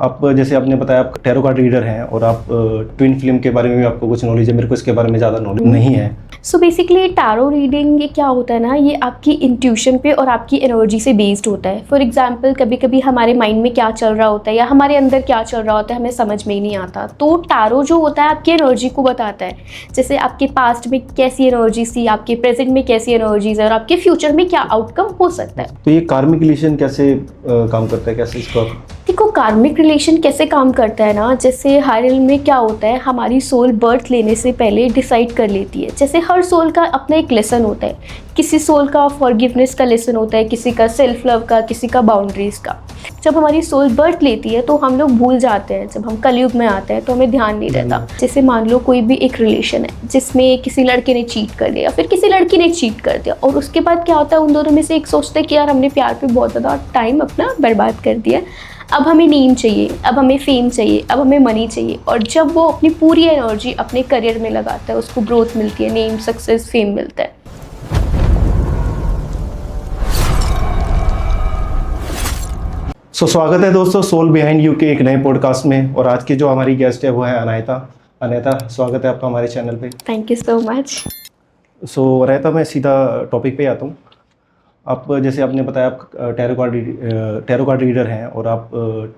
आप जैसे आपने बताया आप टैरो कार्ड रीडर हैं और आप ट्विन फ्लेम के बारे में भी आपको कुछ नॉलेज है। मेरे को इसके बारे में ज़्यादा नॉलेज नहीं है। सो बेसिकली टैरो रीडिंग ये क्या होता है ना, ये आपकी इंट्यूशन पे और आपकी एनर्जी से बेस्ड होता है। फॉर एग्जांपल कभी कभी हमारे माइंड में क्या चल रहा होता है या हमारे अंदर क्या चल रहा होता है हमें समझ में ही नहीं आता, तो टैरो जो होता है आपकी एनर्जी को बताता है। जैसे आपके पास्ट में कैसी एनर्जी थी, आपके प्रेजेंट में कैसी एनर्जीज है और आपके फ्यूचर में क्या आउटकम हो सकता है। तो ये कार्मिक रिलेशन कैसे काम करता है, कैसे इसको देखो कार्मिक रिलेशन कैसे काम करता है ना, जैसे हर इल्म में क्या होता है, हमारी सोल बर्थ लेने से पहले डिसाइड कर लेती है। जैसे हर सोल का अपना एक लेसन होता है, किसी सोल का फॉरगिवनेस का लेसन होता है, किसी का सेल्फ लव का, किसी का बाउंड्रीज का। जब हमारी सोल बर्थ लेती है तो हम लोग भूल जाते हैं, जब हम कलयुग में आते हैं तो हमें ध्यान नहीं रहता। जैसे मान लो कोई भी एक रिलेशन है जिसमें किसी लड़के ने चीट कर दिया, फिर किसी लड़की ने चीट कर दिया, और उसके बाद क्या होता है उन दोनों में से एक सोचता है कि यार हमने प्यार पे बहुत ज़्यादा टाइम अपना बर्बाद कर दिया, अब हमें नींद चाहिए, अब हमें फेम चाहिए, अब हमें मनी चाहिए। और जब वो अपनी पूरी एनर्जी अपने करियर में लगाता है, उसको ग्रोथ मिलती है, नेम, सक्सेस, फेम मिलता है। स्वागत है दोस्तों सोल बिहाइंड यू के एक नए पॉडकास्ट में। और आज की जो हमारी गेस्ट है वो है अनायता। अनायता, स्वागत है आपका हमारे चैनल पे। Thank you so much. Anaita, मैं सीधा टॉपिक पे आता हूँ। आप जैसे आपने बताया आप टैरो कार्ड रीडर हैं और आप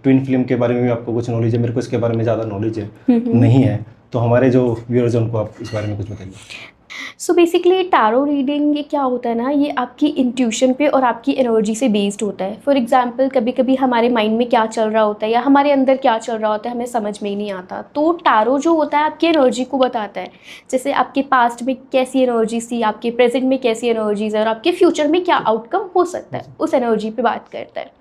ट्विन फ्लेम के बारे में भी आपको कुछ नॉलेज है। मेरे को इसके बारे में ज़्यादा नॉलेज है नहीं है, तो हमारे जो व्यूअर्स हैं उनको आप इस बारे में कुछ बताइए। सो बेसिकली टैरो रीडिंग ये क्या होता है ना, ये आपकी इंट्यूशन पे और आपकी एनर्जी से बेस्ड होता है। फॉर एग्जांपल कभी कभी हमारे माइंड में क्या चल रहा होता है या हमारे अंदर क्या चल रहा होता है हमें समझ में ही नहीं आता, तो टैरो जो होता है आपकी एनर्जी को बताता है। जैसे आपके पास्ट में कैसी एनर्जीज थी, आपके प्रेजेंट में कैसी एनर्जीज है और आपके फ्यूचर में क्या आउटकम हो सकता है, उस एनर्जी पे बात करता है।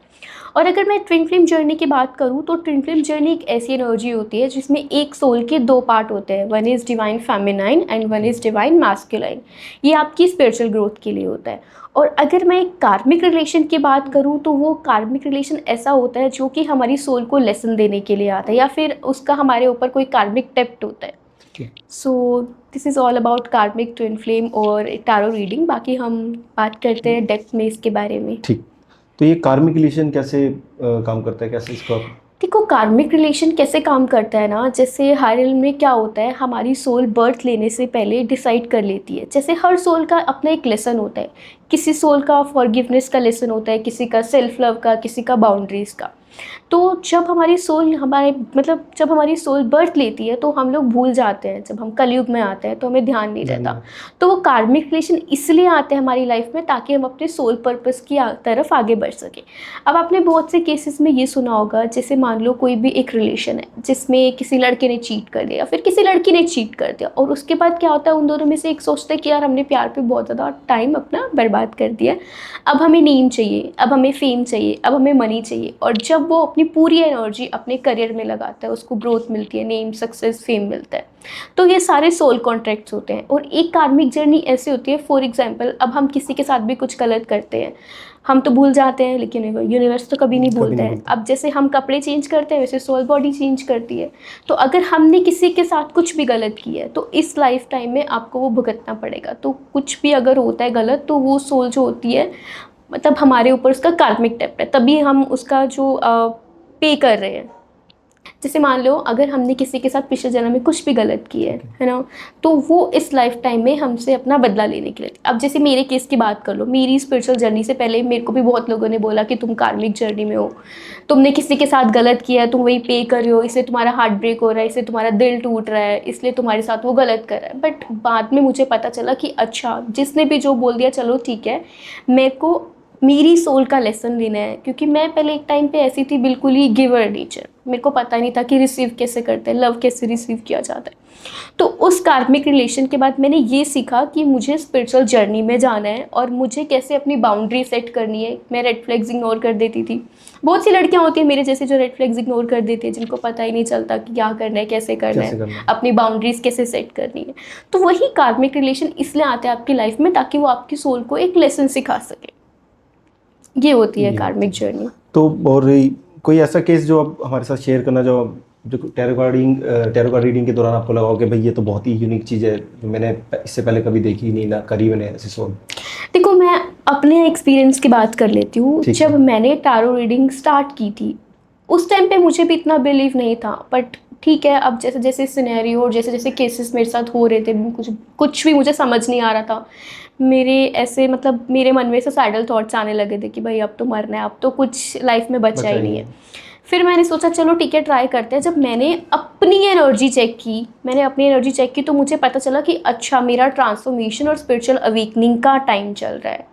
और अगर मैं ट्विन फ्लेम जर्नी की बात करूँ तो ट्विन फ्लेम जर्नी एक ऐसी एनर्जी होती है जिसमें एक सोल के दो पार्ट होते हैं, one is divine feminine and one is divine masculine. ये आपकी स्पिरिचुअल ग्रोथ के लिए होता है। और अगर मैं एक कार्मिक रिलेशन की बात करूँ तो वो कार्मिक रिलेशन ऐसा होता है जो कि हमारी सोल को लेसन देने के लिए आता है या फिर उसका हमारे ऊपर कोई कार्मिक डेप्ट होता है। So this is all about कार्मिक, ट्विन फ्लेम और टैरो रीडिंग। बाकी हम बात करते हैं डेप्थ में इसके बारे में। ठीक, तो ये कार्मिक रिलेशन कैसे काम करता है, कैसे इसको आप देखो कार्मिक रिलेशन कैसे काम करता है ना, जैसे हर इल्म में क्या होता है, हमारी सोल बर्थ लेने से पहले डिसाइड कर लेती है। जैसे हर सोल का अपना एक लेसन होता है, किसी सोल का फॉरगिवनेस का लेसन होता है, किसी का सेल्फ लव का, किसी का बाउंड्रीज का। तो जब हमारी सोल जब हमारी सोल बर्थ लेती है तो हम लोग भूल जाते हैं, जब हम कलयुग में आते हैं तो हमें ध्यान नहीं रहता। तो वो कार्मिक रिलेशन इसलिए आते हैं हमारी लाइफ में ताकि हम अपने सोल पर्पस की तरफ आगे बढ़ सकें। अब आपने बहुत से केसेस में ये सुना होगा, जैसे मान लो कोई भी एक रिलेशन है जिसमें किसी लड़के ने चीट कर दिया, फिर किसी लड़की ने चीट कर दिया, और उसके बाद क्या होता है उन दोनों में से एक सोचता है कि यार हमने प्यार पे बहुत ज़्यादा टाइम अपना बर्बाद कर दिया, अब हमें नींद चाहिए, अब हमें फेम चाहिए, अब हमें मनी चाहिए। और जब वो अपनी पूरी एनर्जी अपने करियर में लगाता है, उसको ग्रोथ मिलती है, नेम, सक्सेस, फेम मिलता है। तो ये सारे सोल कॉन्ट्रैक्ट्स होते हैं। और एक कार्मिक जर्नी ऐसी होती है, फॉर एग्जांपल अब हम किसी के साथ भी कुछ गलत करते हैं, हम तो भूल जाते हैं लेकिन यूनिवर्स तो कभी नहीं भूलता है। अब जैसे हम कपड़े चेंज करते हैं वैसे सोल बॉडी चेंज करती है। तो अगर हमने किसी के साथ कुछ भी गलत किया है तो इस लाइफ टाइम में आपको वो भुगतना पड़ेगा। तो कुछ भी अगर होता है गलत तो वो सोल जो होती है, मतलब हमारे ऊपर उसका कार्मिक डेप्ट है, तभी हम उसका जो पे कर रहे हैं। जैसे मान लो अगर हमने किसी के साथ पिछले जन्म में कुछ भी गलत किया है ना, तो वो इस लाइफ टाइम में हमसे अपना बदला लेने के लिए। अब जैसे मेरे केस की बात कर लो, मेरी स्पिरिचुअल जर्नी से पहले मेरे को भी बहुत लोगों ने बोला कि तुम कार्मिक जर्नी में हो, तुमने किसी के साथ गलत किया है, तुम वही पे कर रहे हो, इसलिए तुम्हारा हार्ट ब्रेक हो रहा है, इसलिए तुम्हारा दिल टूट रहा है, इसलिए तुम्हारे साथ वो गलत कर रहा है। बट बाद में मुझे पता चला कि अच्छा, जिसने भी जो बोल दिया चलो ठीक है, मेरे को मेरी सोल का लेसन लेना है। क्योंकि मैं पहले एक टाइम पे ऐसी थी, बिल्कुल ही गिवर नेचर, मेरे को पता नहीं था कि रिसीव कैसे करते हैं, लव कैसे रिसीव किया जाता है। तो उस कार्मिक रिलेशन के बाद मैंने ये सीखा कि मुझे स्पिरिचुअल जर्नी में जाना है और मुझे कैसे अपनी बाउंड्री सेट करनी है। मैं रेड फ्लैग्स इग्नोर कर देती थी। बहुत सी लड़कियां होती हैं मेरे जैसे जो रेड फ्लैग्स इग्नोर कर देती है, जिनको पता ही नहीं चलता कि क्या करना है, कैसे करना है, अपनी बाउंड्रीज कैसे सेट करनी है। तो वही कार्मिक रिलेशन इसलिए आते हैं आपकी लाइफ में ताकि वो आपकी सोल को एक लेसन सिखा सके। ये होती है कार्मिक जर्नी। तो और कोई ऐसा केस जो आप हमारे साथ शेयर करना, जो टैरो कार्ड रीडिंग के दौरान आपको लगा हो कि भाई ये तो बहुत ही यूनिक चीज़ है, मैंने इससे पहले कभी देखी नहीं, ना करी मैंने ऐसी सोल। देखो मैं अपने एक्सपीरियंस की बात कर लेती हूँ। जब मैंने टैरो रीडिंग स्टार्ट की थी उस टाइम पे मुझे भी इतना बिलीव नहीं था, बट ठीक है, अब जैसे जैसे सिनेरियो और जैसे जैसे केसेस मेरे साथ हो रहे थे, कुछ कुछ भी मुझे समझ नहीं आ रहा था। मेरे ऐसे मतलब मेरे मन में से सैडल थॉट्स आने लगे थे कि भाई अब तो मरना है, अब तो कुछ लाइफ में बचा ही नहीं है। फिर मैंने सोचा चलो ठीक है, ट्राई करते हैं। जब मैंने अपनी एनर्जी चेक की तो मुझे पता चला कि अच्छा, मेरा ट्रांसफॉर्मेशन और स्पिरिचुअल अवेकनिंग का टाइम चल रहा है।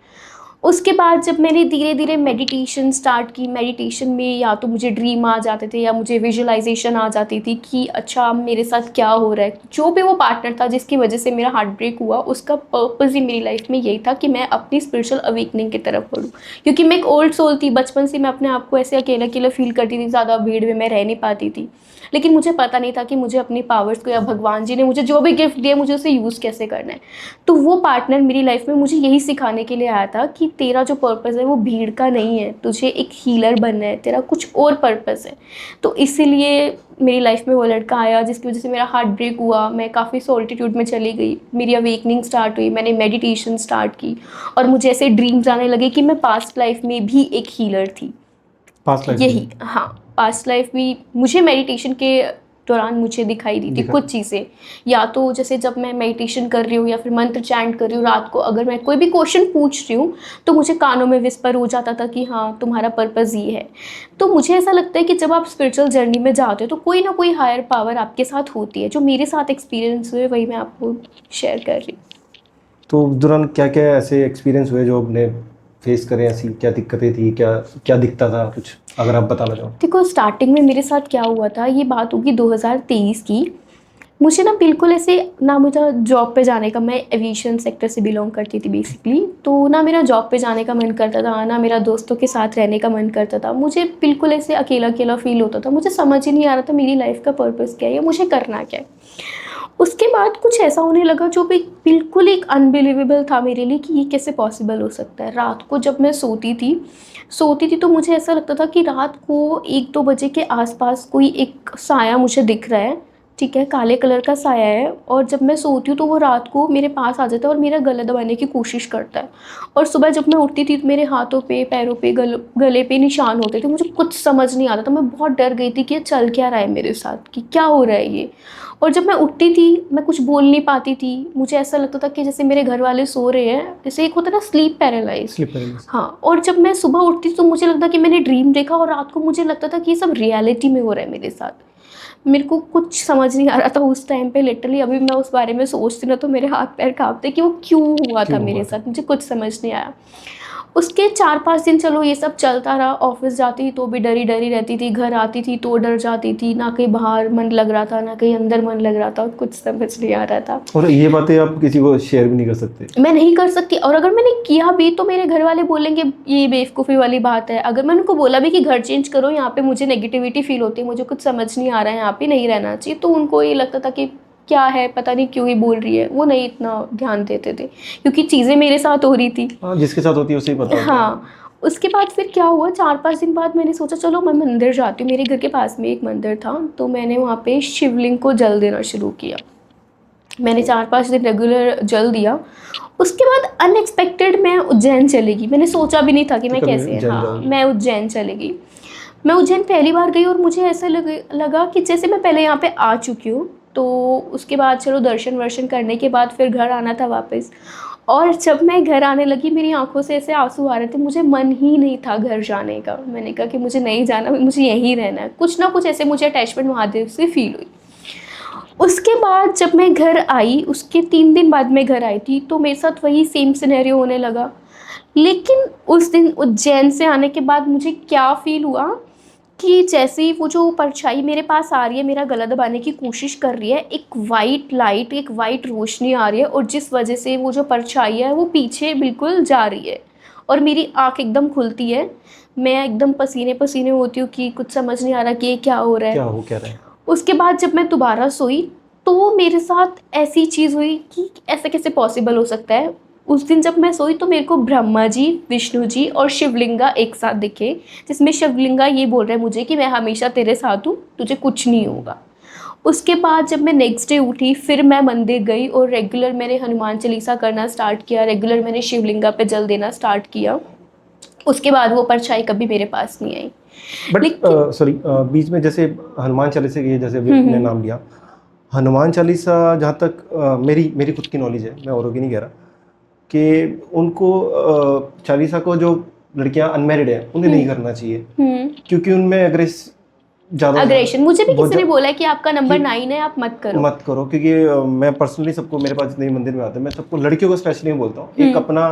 उसके बाद जब मैंने धीरे धीरे मेडिटेशन स्टार्ट की, मेडिटेशन में या तो मुझे ड्रीम आ जाते थे या मुझे विजुअलाइजेशन आ जाती थी कि अच्छा मेरे साथ क्या हो रहा है। जो भी वो पार्टनर था जिसकी वजह से मेरा हार्ट ब्रेक हुआ, उसका पर्पज़ ही मेरी लाइफ में यही था कि मैं अपनी स्पिरिचुअल अवेकनिंग की तरफ बढ़ूँ। क्योंकि मैं एक ओल्ड सोल थी, बचपन से मैं अपने आप को ऐसे अकेला अकेला फील करती थी, ज़्यादा भीड़ में मैं रह नहीं पाती थी। लेकिन मुझे पता नहीं था कि मुझे अपनी पावर्स को या भगवान जी ने मुझे जो भी गिफ्ट दिया मुझे उसे यूज़ कैसे करना है। तो वो पार्टनर मेरी लाइफ में मुझे यही सिखाने के लिए आया था कि तेरा जो पर्पस है वो भीड़ का नहीं है, तुझे एक हीलर बनना है, तेरा कुछ और पर्पस है। तो इसीलिए मेरी लाइफ में वो लड़का आया जिसकी वजह से मेरा हार्ट ब्रेक हुआ, मैं काफ़ी सॉलिट्यूड में चली गई, मेरी अवेकनिंग स्टार्ट हुई, मैंने मेडिटेशन स्टार्ट की और मुझे ऐसे ड्रीम्स आने लगे कि मैं पास्ट लाइफ में भी एक हीलर थी। पास्ट लाइफ यही, हाँ, पास्ट लाइफ भी मुझे मेडिटेशन के दौरान मुझे दिखाई दी थी कुछ चीज़ें। या तो जैसे जब मैं मेडिटेशन कर रही हूँ या फिर मंत्र चैंट कर रही हूँ रात को, अगर मैं कोई भी क्वेश्चन पूछ रही हूँ तो मुझे कानों में विस्पर हो जाता था कि हाँ तुम्हारा पर्पज़ ये है। तो मुझे ऐसा लगता है कि जब आप स्पिरिचुअल जर्नी में जाते हो तो कोई ना कोई हायर पावर आपके साथ होती है। जो मेरे साथ एक्सपीरियंस हुए वही मैं आपको शेयर कर रही हूँ। तो उस दौरान क्या क्या ऐसे एक्सपीरियंस हुए जो आपने फेस करे, ऐसी क्या दिक्कतें थी, क्या क्या दिखता था कुछ, अगर आप बताना चाहो। देखो, स्टार्टिंग में मेरे साथ क्या हुआ था, ये बात होगी 2023 की। मुझे ना बिल्कुल ऐसे ना मुझे जॉब पे जाने का, मैं एविएशन सेक्टर से बिलोंग करती थी बेसिकली, तो ना मेरा जॉब पे जाने का मन करता था, ना मेरा दोस्तों के साथ रहने का मन करता था। मुझे बिल्कुल ऐसे अकेला अकेला फील होता था, मुझे समझ ही नहीं आ रहा था मेरी लाइफ का पर्पस क्या है या मुझे करना क्या है। उसके बाद कुछ ऐसा होने लगा जो भी बिल्कुल एक अनबिलीवेबल था मेरे लिए कि ये कैसे पॉसिबल हो सकता है। रात को जब मैं सोती थी तो मुझे ऐसा लगता था कि रात को 1-2 बजे के आसपास कोई एक साया मुझे दिख रहा है, ठीक है, काले कलर का साया है, और जब मैं सोती हूँ तो वो रात को मेरे पास आ जाता है और मेरा गला दबाने की कोशिश करता है। और सुबह जब मैं उठती थी तो मेरे हाथों पे, पैरों पे, गले पे निशान होते थे। मुझे कुछ समझ नहीं आता था, मैं बहुत डर गई थी कि ये चल क्या रहा है मेरे साथ, कि क्या हो रहा है ये। और जब मैं उठती थी मैं कुछ बोल नहीं पाती थी, मुझे ऐसा लगता था कि जैसे मेरे घर वाले सो रहे हैं, जैसे एक होता है ना स्लीप पैरालाइज। हाँ, और जब मैं सुबह उठती थी तो मुझे लगता कि मैंने ड्रीम देखा और रात को मुझे लगता था कि ये सब रियलिटी में हो रहा है मेरे साथ। मेरे को कुछ समझ नहीं आ रहा था उस टाइम पे, लिटरली अभी मैं उस बारे में सोचती ना तो मेरे हाथ पैर कांपते कि वो क्यों हुआ था मेरे साथ, मुझे कुछ समझ नहीं आया। उसके 4-5 दिन चलो ये सब चलता रहा, ऑफिस जाती तो भी डरी डरी रहती थी, घर आती थी तो डर जाती थी, ना कहीं बाहर मन लग रहा था ना कहीं अंदर मन लग रहा था, कुछ समझ नहीं आ रहा था। और ये बातें आप किसी को शेयर भी नहीं कर सकते। मैं नहीं कर सकती, और अगर मैंने किया भी तो मेरे घर वाले बोलेंगे ये बेवकूफ़ी वाली बात है। अगर मैंने उनको बोला भी कि घर चेंज करो, यहाँ पे मुझे नेगेटिविटी फील होती है, मुझे कुछ समझ नहीं आ रहा है, यहाँ पे नहीं रहना चाहिए, तो उनको ये लगता था कि क्या है, पता नहीं क्यों ही बोल रही है। वो नहीं इतना ध्यान देते थे क्योंकि चीज़ें मेरे साथ हो रही थी। हाँ, जिसके साथ होती है उसे ही पता होता है। हाँ, उसके बाद फिर क्या हुआ, 4-5 दिन बाद मैंने सोचा चलो मैं मंदिर जाती हूँ। मेरे घर के पास में एक मंदिर था तो मैंने वहाँ पे शिवलिंग को जल देना शुरू किया। मैंने 4-5 दिन रेगुलर जल दिया। उसके बाद अनएक्सपेक्टेड मैं उज्जैन चली गई। मैंने सोचा भी नहीं था कि मैं कभी कैसे, उज्जैन हाँ, जाओगी? मैं उज्जैन चली गई। मैं उज्जैन पहली बार गई और मुझे ऐसा लगा कि जैसे मैं पहले यहाँ पे आ चुकी हूँ। तो उसके बाद चलो दर्शन वर्शन करने के बाद फिर घर आना था वापस। और जब मैं घर आने लगी मेरी आंखों से ऐसे आंसू आ रहे थे, मुझे मन ही नहीं था घर जाने का। मैंने कहा कि मुझे नहीं जाना, मुझे यहीं रहना है। कुछ ना कुछ ऐसे मुझे अटैचमेंट महादेव से फील हुई। उसके बाद जब मैं घर आई, उसके 3 दिन बाद मैं घर आई थी तो मेरे साथ वही सेम सिनेरियो होने लगा। लेकिन उस दिन उज्जैन से आने के बाद मुझे क्या फ़ील हुआ कि जैसे ही वो जो परछाई मेरे पास आ रही है, मेरा गला दबाने की कोशिश कर रही है, एक वाइट लाइट, एक वाइट रोशनी आ रही है और जिस वजह से वो जो परछाई है वो पीछे बिल्कुल जा रही है और मेरी आँख एकदम खुलती है। मैं एकदम पसीने पसीने होती हूँ कि कुछ समझ नहीं आ रहा कि ये क्या हो रहा है। क्या रहा है। उसके बाद जब मैं दोबारा सोई तो मेरे साथ ऐसी चीज़ हुई कि ऐसे कैसे पॉसिबल हो सकता है। उस दिन जब मैं सोई तो मेरे को ब्रह्मा जी, विष्णु जी और शिवलिंगा एक साथ दिखे, जिसमें शिवलिंगा ये बोल रहा है मुझे कि मैं हमेशा तेरे साथ हूँ, तुझे कुछ नहीं होगा। उसके बाद जब मैं नेक्स्ट डे उठी फिर मैं मंदिर गई और रेगुलर मैंने हनुमान चालीसा करना स्टार्ट किया, रेगुलर मैंने शिवलिंगा पे जल देना स्टार्ट किया। उसके बाद वो परछाई कभी मेरे पास नहीं आई। बट लेकिन सॉरी, बीच में जैसे हनुमान चालीसा की जैसे अभी आपने नाम लिया, हनुमान चालीसा जहाँ तक मेरी मेरी खुद की नॉलेज है, मैं औरों की नहीं कह रहा, कि उनको चालीसा को जो लड़कियां अनमैरिड है उन्हें नहीं करना चाहिए, क्योंकि उनमें ज़्यादा अग्रेशन, मुझे भी बहुत किसी ने बोला है कि आपका नंबर कि 9 है, आप मत करो। मत करो, क्योंकि मैं पर्सनली सबको, मेरे पास जितने भी मंदिर में आते हैं, मैं सबको, लड़कियों को स्पेशली बोलता हूँ, एक अपना,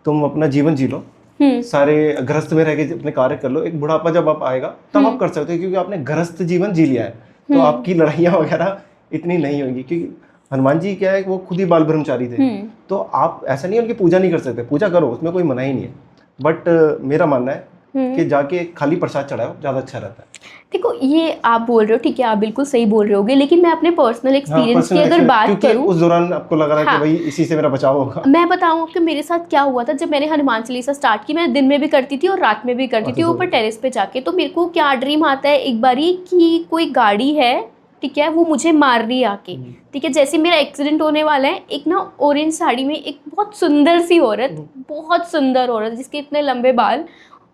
तुम अपना जीवन जी लो, सारे गृहस्थ में रह के अपने कार्य कर लो, एक बुढ़ापा जब आप आएगा तब आप कर सकते हो, क्योंकि आपने गृहस्थ जीवन जी लिया है, तो आपकी लड़ाइयाँ वगैरह इतनी नहीं होंगी। क्योंकि हनुमान जी क्या है, वो खुद ही बाल ब्रह्मचारी थे, तो आप ऐसा नहीं है उनकी पूजा नहीं कर सकते, पूजा करो, उसमें कोई मना ही नहीं है, बट मेरा मानना है कि जाके खाली प्रसाद चढ़ाओ, ज़्यादा अच्छा रहता है। देखो ये आप बोल रहे हो, ठीक है, आप बिल्कुल सही बोल रहे होगे, लेकिन मैं अपने पर्सनल एक्सपीरियंस की अगर बात करूं, उस दौरान आपको लग रहा है कि भाई इसी से मेरा बचाव होगा। मैं बताऊं कि मेरे साथ क्या हुआ था। जब मैंने हनुमान चालीसा स्टार्ट की, मैं दिन में भी करती थी और रात में भी करती थी, ऊपर टेरेस पे जाके, तो मेरे को क्या ड्रीम आता है एक बारी कि कोई गाड़ी है, ठीक है, वो मुझे मार रही है आके, ठीक है, जैसे मेरा एक्सीडेंट होने वाला है, एक ना ऑरेंज साड़ी में एक बहुत सुंदर सी औरत, बहुत सुंदर औरत जिसके इतने लंबे बाल,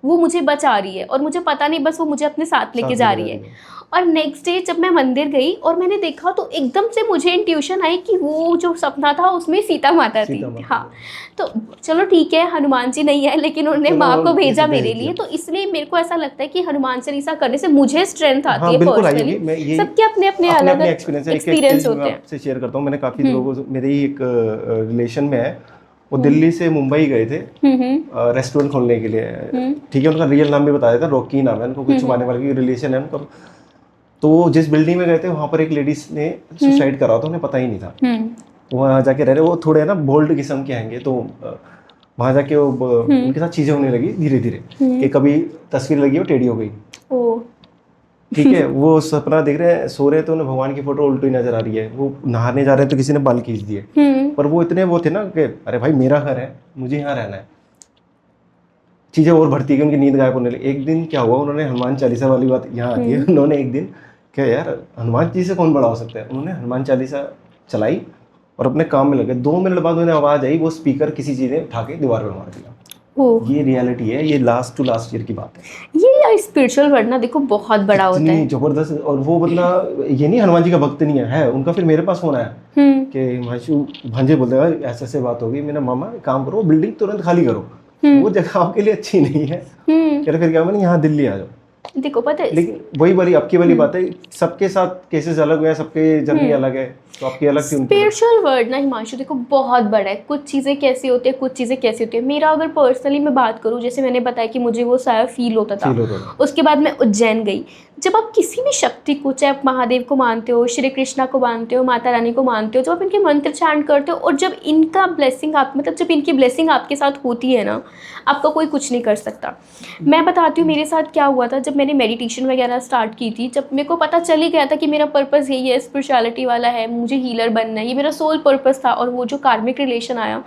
वो मुझे बचा रही है, और मुझे पता नहीं बस वो मुझे अपने साथ लेके जा रही है। और नेक्स्ट डे जब मैं मंदिर गई और मैंने देखा, तो एकदम से मुझे इंट्यूशन आई कि वो जो सपना था उसमें सीता माता थी। हाँ, तो चलो ठीक है, हनुमान जी नहीं है, लेकिन उन्होंने माँ को भेजा मेरे लिए, तो इसलिए मेरे को ऐसा लगता है कि हनुमान चालीसा करने से मुझे स्ट्रेंथ आती है पर्सनली। सबके अपने अपने अलग एक्सपीरियंस होते हैं। आपसे शेयर करता हूँ, मैंने काफ़ी लोगों से, मेरे ही एक रिलेशन में है, वो दिल्ली से मुंबई गए थे रेस्टोरेंट खोलने के लिए, ठीक है, उनका रियल नाम भी बताया था, रॉकी नाम है, उनको कुछ छुपाने वाले रिलेशन है उनका। तो जिस बिल्डिंग में गए थे वहाँ पर एक लेडीज ने सुसाइड करा था, उन्हें पता ही नहीं था, वहाँ जाके रह रहे, वो थोड़े ना बोल्ड किस्म के आएंगे, तो वहाँ जाके वो उनके साथ चीज़ें होने लगी धीरे धीरे, कि कभी तस्वीर लगी वो टेढ़ी हो गई, ठीक है, वो सपना देख रहे हैं, सो रहे, तो उन्हें भगवान की फोटो उल्टी नजर आ रही है, वो नहाने जा रहे हैं तो किसी ने बाल खींच दिए, पर वो इतने वो थे ना कि अरे भाई मेरा घर है, मुझे यहाँ रहना है, चीज़ें और बढ़ती गई, उनकी नींद गायब होने लगी। एक दिन क्या हुआ, उन्होंने हनुमान चालीसा वाली बात यहाँ आती है, उन्होंने एक दिन क्या, यार हनुमान जी से कौन बड़ा हो सकता है, उन्होंने हनुमान चालीसा चलाई और अपने काम में लगे। 2 मिनट बाद उन्हें आवाज़ आई, वो स्पीकर किसी चीज़ ने उठा के दीवार पर मार दिया। ये रियलिटी है, ये लास्ट ईयर की बात है। ये स्पिरिचुअल वर्ड ना देखो बहुत बड़ा होता है, जबरदस्त। और वो बदला, ये नहीं हनुमान जी का भक्त नहीं है उनका, फिर मेरे पास फोन आया कि माशू भांजे बोलते हैं ऐसे ऐसे बात होगी, मैंने मामा काम करो, बिल्डिंग तुरंत खाली करो, वो जगह आपके लिए अच्छी नहीं है, फिर क्या मैंने यहाँ दिल्ली आ जाओ। देखो पता है, लेकिन वही वाली आपकी वाली बात है, सबके साथ केसेस अलग हुए हैं, सबके जर्नी अलग है, तो आपकी अलग थी। स्पिरिचुअल वर्ड ना हिमांशु देखो बहुत बड़ा है, कुछ चीज़ें कैसी होती है, कुछ चीज़ें कैसी होती है। मेरा अगर पर्सनली मैं बात करूँ, जैसे मैंने बताया कि मुझे वो सारा फील होता था, उसके बाद मैं उज्जैन गई। जब आप किसी भी शक्ति को, चाहे आप महादेव को मानते हो, श्री कृष्णा को मानते हो, माता रानी को मानते हो, जब आप इनके मंत्र चैंट करते हो और जब इनका ब्लेसिंग आप, मतलब जब इनकी ब्लेसिंग आपके साथ होती है ना, आपका कोई कुछ नहीं कर सकता। मैं बताती हूँ मेरे साथ क्या हुआ था। जब मैंने मेडिटेशन वगैरह स्टार्ट की थी, जब मेरे को पता चल ही गया था कि मेरा पर्पस यही है, स्पिरिचुअलिटी वाला है, मुझे हीलर बनना है, ये मेरा सोल पर्पस था। और वो जो कार्मिक रिलेशन आया,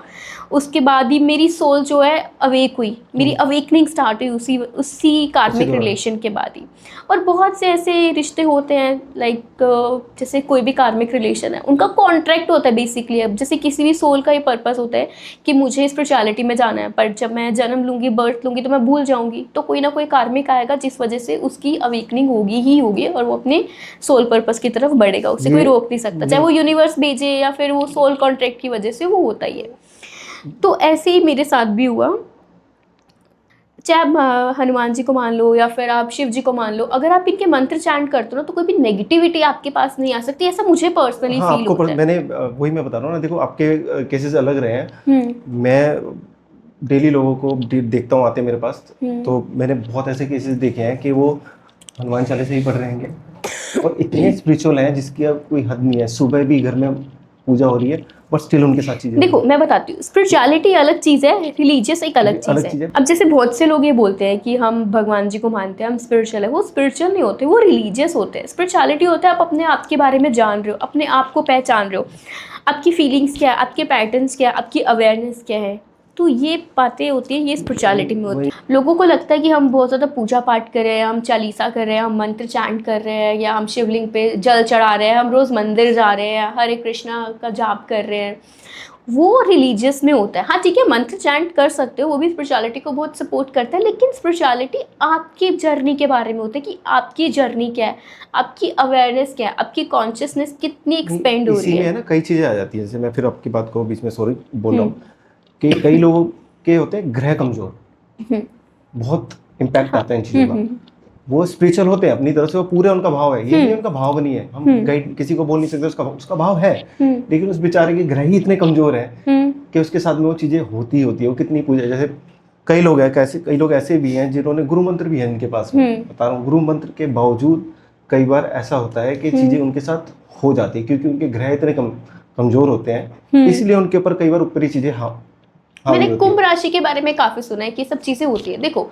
उसके बाद ही मेरी सोल जो है अवेक हुई, मेरी अवेकनिंग स्टार्ट हुई उसी कार्मिक रिलेशन के बाद ही। और बहुत से ऐसे रिश्ते होते हैं, लाइक जैसे कोई भी कार्मिक रिलेशन है, उनका कॉन्ट्रैक्ट होता है बेसिकली। अब जैसे किसी भी सोल का ये पर्पस होता है कि मुझे स्पिरिचुअलिटी में जाना है, पर जब मैं जन्म लूँगी, बर्थ लूँगी, तो मैं भूल जाऊँगी, तो कोई ना कोई कार्मिक आएगा जिस वजह से उसकी अवेकनिंग होगी ही होगी, और वो अपने सोल पर्पस की तरफ बढ़ेगा, उसे कोई रोक नहीं सकता, चाहे वो यूनिवर्स भेजे या फिर वो सोल कॉन्ट्रैक्ट की वजह से, वो होता ही है। तो ऐसे ही मेरे साथ भी हुआ। चाहे आप हनुमान जी को मान लो या फिर आप शिव जी को मान लो, अगर आप इनके मंत्र चैंट करते हो ना, तो कोई भी नेगेटिविटी आपके पास नहीं आ सकती, ऐसा मुझे पर्सनली फील होता है। मैंने वही मैं बता रहा हूँ ना, देखो आपके केसेस अलग रहे हैं, मैं डेली लोगों को देखता हूँ आते मेरे पास, तो मैंने बहुत ऐसे केसेस देखे हैं कि वो हनुमान चालीसा ही पढ़ रहे हैं और इतने स्पिरिचुअल हैं जिसकी अब कोई हद नहीं है। सुबह भी घर में पूजा हो रही है, बट स्टिल उनके साथ चीजें। देखो मैं बताती हूँ, स्पिरिचुअलिटी अलग चीज़ है, रिलीजियस एक अलग चीज़ है। अब जैसे बहुत से लोग ये बोलते हैं कि हम भगवान जी को मानते हैं, हम स्पिरिचुअल है, वो स्पिरिचुअल नहीं होते, वो रिलीजियस होते हैं। स्पिरिचुअलिटी होता है आप अपने आप के बारे में जान रहे हो, अपने आप को पहचान रहे हो, आपकी फीलिंग्स क्या है, आपके पैटर्न्स क्या है, आपकी अवेयरनेस क्या है, तो ये बातें होती हैं, ये स्पिरिचुअलिटी में होती है। लोगों को लगता है कि हम बहुत ज़्यादा पूजा पाठ कर रहे हैं, हम चालीसा कर रहे हैं, हम मंत्र चैंट कर रहे हैं, या हम शिवलिंग पे जल चढ़ा रहे हैं, हम रोज़ मंदिर जा रहे हैं, हरे कृष्णा का जाप कर रहे हैं, वो रिलीजियस में होता है। हाँ ठीक है, मंत्र चैंट कर सकते हो, वो भी स्पिरिचुअलिटी को बहुत सपोर्ट करता है, लेकिन स्पिरिचुअलिटी आपकी जर्नी के बारे में होता है कि आपकी जर्नी क्या है, आपकी अवेयरनेस क्या है, आपकी कॉन्शियसनेस कितनी एक्सपेंड हो रही इसी में है। है ना कई चीज़ें आ जाती हैं। जैसे मैं फिर आपकी बात को बीच में सॉरी बोल रहा हूँ कि कई लोगों के होते हैं ग्रह कमजोर, हम्म, बहुत इम्पैक्ट आता है इन चीज़ों का। हम्म, वो स्पिरिचुअल होते हैं अपनी तरफ से, वो पूरे उनका भाव है, ये नहीं उनका भाव नहीं है, हम गाइड किसी को बोल नहीं सकते उसका भाव है, लेकिन उस बेचारे के ग्रह ही इतने कमजोर हैं कि उसके साथ में वो चीज़ें होती होती है। वो कितनी पूजा, जैसे कई लोग ऐसे भी हैं जिन्होंने गुरु मंत्र भी है इनके पास में, बता रहा हूँ, गुरु मंत्र के बावजूद कई बार ऐसा होता है कि चीज़ें उनके साथ हो जाती है, क्योंकि उनके ग्रह इतने कमजोर होते हैं, इसलिए उनके ऊपर कई बार ऊपरी चीज़ें मैंने कुंभ राशि के बारे में काफ़ी सुना है कि सब चीज़ें होती है। देखो,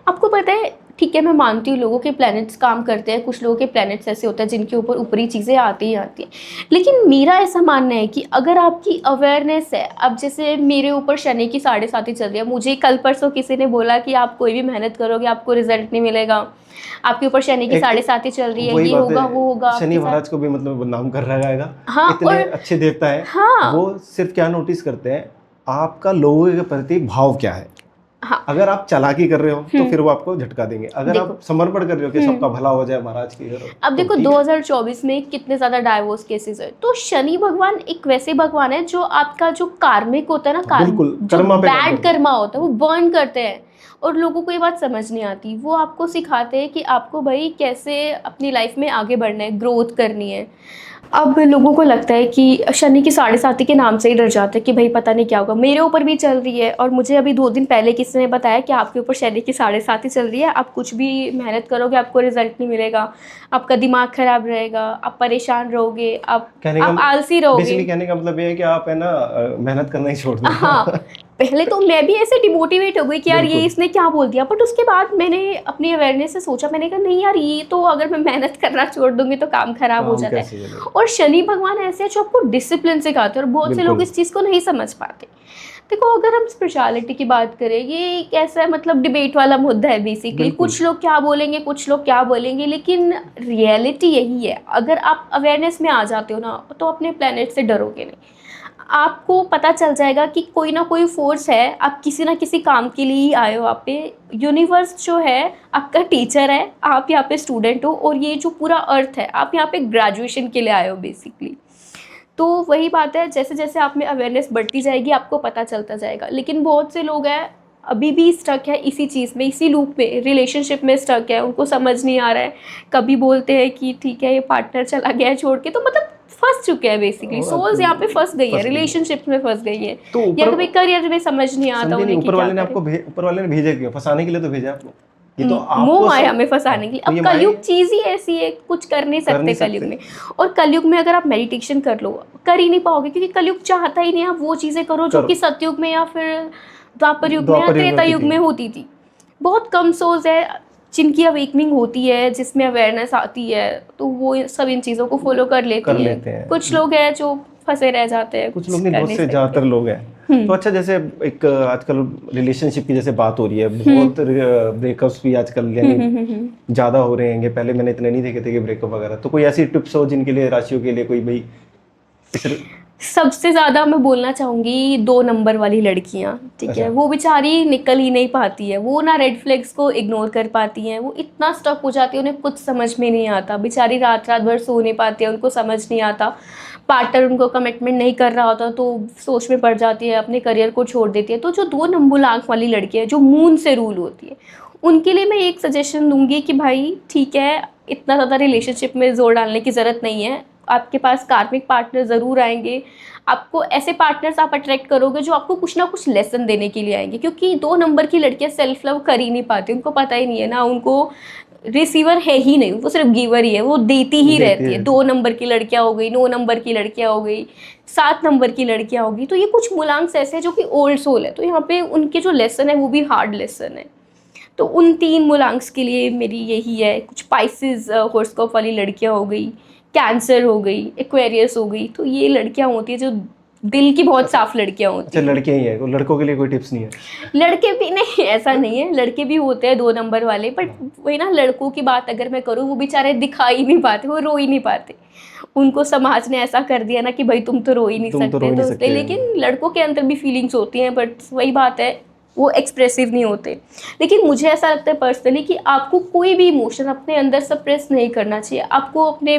आपको पता है, ठीक है, मैं मानती हूँ लोगों के प्लैनेट्स काम करते हैं, कुछ लोगों के प्लैनेट्स ऐसे होते हैं जिनके ऊपर ऊपरी चीज़ें आती ही आती हैं, लेकिन मेरा ऐसा मानना है कि अगर आपकी अवेयरनेस है, अब जैसे मेरे ऊपर शनि की 7.5 चल रही है, मुझे कल परसों किसी ने बोला कि आप कोई भी मेहनत करोगे आपको रिजल्ट नहीं मिलेगा, आपके ऊपर शनि की 7.5 चल रही है, ये होगा वो होगा। शनि महाराज को भी मतलब बदनाम कर रहा है, हाँ, इतने अच्छे देवता है। हाँ, वो सिर्फ क्या नोटिस करते हैं, आपका लोगों के प्रति भाव क्या है। हाँ, अगर आप चालाकी कर रहे हो तो फिर वो आपको झटका देंगे, अगर आप समर्पण कर रहे हो कि सबका भला हो जाए महाराज की। अब देखो 2024 में कितने ज़्यादा डाइवोर्स केसेस है, तो शनि भगवान एक वैसे भगवान है जो आपका जो कार्मिक होता है ना, जो बैड कर्मा होता है वो बर्न करते हैं, और लोगों को ये बात समझ नहीं आती। वो आपको सिखाते हैं कि आपको भाई कैसे अपनी लाइफ में आगे बढ़ना है, ग्रोथ करनी है। अब लोगों को लगता है कि शनि की 7.5 के नाम से ही डर जाते हैं कि भाई पता नहीं क्या होगा। मेरे ऊपर भी चल रही है, और मुझे अभी 2 दिन पहले किसी ने बताया कि आपके ऊपर शनि की 7.5 चल रही है, आप कुछ भी मेहनत करोगे आपको रिजल्ट नहीं मिलेगा, आपका दिमाग खराब रहेगा, आप परेशान रहोगे, आप आलसी रहोगे। बेसिकली कहने का मतलब ये है कि आप है ना मेहनत करना ही छोड़ दो। हाँ, पहले तो मैं भी ऐसे डिमोटिवेट हो गई कि यार ये इसने क्या बोल दिया, बट उसके बाद मैंने अपनी अवेयरनेस से सोचा, मैंने कहा नहीं यार, ये तो अगर मैं मेहनत करना छोड़ दूंगी तो काम खराब हो जाता है। और शनि भगवान ऐसे हैं जो आपको डिसिप्लिन सिखाते हैं, और बहुत से लोग इस चीज़ को नहीं समझ पाते। देखो, अगर हम स्पिरिचुअलिटी की बात करें, ये एक ऐसा मतलब डिबेट वाला मुद्दा है बेसिकली। कुछ लोग क्या बोलेंगे, कुछ लोग क्या बोलेंगे, लेकिन रियलिटी यही है। अगर आप अवेयरनेस में आ जाते हो ना, तो अपने प्लेनेट से डरोगे नहीं। आपको पता चल जाएगा कि कोई ना कोई फोर्स है, आप किसी ना किसी काम के लिए ही आए हो। आप पे यूनिवर्स जो है आपका टीचर है, आप यहाँ पे स्टूडेंट हो, और ये जो पूरा अर्थ है, आप यहाँ पे ग्रेजुएशन के लिए आए हो बेसिकली। तो वही बात है, जैसे जैसे आप में अवेयरनेस बढ़ती जाएगी आपको पता चलता जाएगा। लेकिन बहुत से लोग हैं अभी भी स्टक है इसी चीज़ में, इसी लूप में, रिलेशनशिप में स्टक है, उनको समझ नहीं आ रहा है। कभी बोलते हैं कि ठीक है ये पार्टनर चला गया है छोड़ के, तो मतलब फंस चुके हैं बेसिकली। सोल्स यहाँ पे फंस गई है, रिलेशनशिप में फंस गई है, या कभी करियर में समझ नहीं आता उन्हें कि क्या करें। ऊपर वाले ने भेजा क्यों? फंसाने के लिए तो भेजा आपको। ये तो मोह माया में फंसाने के लिए। अब कलयुग चीज ही ऐसी है, कुछ कर नहीं सकते कलयुग में। और कलयुग में अगर आप मेडिटेशन कर लो, कर ही नहीं पाओगे, क्योंकि कलयुग चाहता ही नहीं आप वो चीजें करो जो कि सत्युग में या फिर द्वापर युग में या त्रेता युग में होती थी। बहुत कम सोल्स है जिनकी अवेकनिंग होती है, जिसमें अवेयरनेस आती है, तो वो सब इन चीज़ों को फॉलो कर लेते हैं। कुछ लोग हैं जो फंसे रह जाते हैं, कुछ लोग नहीं, बहुत से ज़्यादातर लोग हैं। तो अच्छा, जैसे एक आजकल रिलेशनशिप की जैसे बात हो रही है, बहुत ब्रेकअप्स भी आजकल यानी ज़्यादा हो रहे हैं। पहले मैंने इतने नहीं देखे थे कि ब्रेकअप वगैरह। तो कोई ऐसी टिप्स हो जिनके लिए, राशियों के लिए कोई भाई? सबसे ज़्यादा मैं बोलना चाहूँगी 2 नंबर वाली लड़कियाँ, ठीक है। वो बेचारी निकल ही नहीं पाती है, वो ना रेड फ्लैग्स को इग्नोर कर पाती हैं, वो इतना स्टक हो जाती है, उन्हें कुछ समझ में नहीं आता। बेचारी रात रात भर सो नहीं पाती है, उनको समझ नहीं आता। पार्टनर उनको कमिटमेंट नहीं कर रहा होता तो सोच में पड़ जाती है, अपने करियर को छोड़ देती है। तो जो 2 नंबर आँख वाली लड़की है, जो मून से रूल होती है, उनके लिए मैं एक सजेशन दूंगी कि भाई ठीक है, इतना ज़्यादा रिलेशनशिप में जोर डालने की ज़रूरत नहीं है। आपके पास कार्मिक पार्टनर ज़रूर आएंगे, आपको ऐसे पार्टनर्स आप अट्रैक्ट करोगे जो आपको कुछ ना कुछ लेसन देने के लिए आएंगे। क्योंकि 2 नंबर की लड़कियां सेल्फ लव कर ही नहीं पाती, उनको पता ही नहीं है ना, उनको रिसीवर है ही नहीं, वो सिर्फ गिवर ही है, वो देती ही रहती है। 2 नंबर की लड़कियां हो गई, 9 नंबर की लड़कियां हो गई, 7 नंबर की लड़कियां होगी। तो ये कुछ मूलांक ऐसे हैं जो कि ओल्ड सोल है, तो यहाँ पे उनके जो लेसन है वो भी हार्ड लेसन है। तो उन 3 मूलांक्स के लिए मेरी यही है। कुछ स्पाइसेस हॉरोस्कोप वाली लड़कियां हो गई, कैंसर हो गई, एक्वेरियस हो गई, तो ये लड़कियां होती है जो दिल की बहुत साफ लड़कियां होती अच्छा, लड़के ही हैं, तो लड़कों के लिए कोई टिप्स नहीं है? लड़के भी नहीं, ऐसा नहीं है, लड़के भी होते हैं 2 नंबर वाले, बट वही ना, लड़कों की बात अगर मैं करूँ, वो बेचारे दिखा ही नहीं पाते, वो रो ही नहीं पाते, उनको समाज ने ऐसा कर दिया ना कि भाई तुम तो रो ही नहीं तुम तो रो सकते, ही तो नहीं इसलिए, सकते। लेकिन लड़कों के अंदर भी फीलिंग्स होती हैं, बट वही बात है, वो एक्सप्रेसिव नहीं होते। लेकिन मुझे ऐसा लगता है पर्सनली कि आपको कोई भी इमोशन अपने अंदर सप्रेस नहीं करना चाहिए, आपको अपने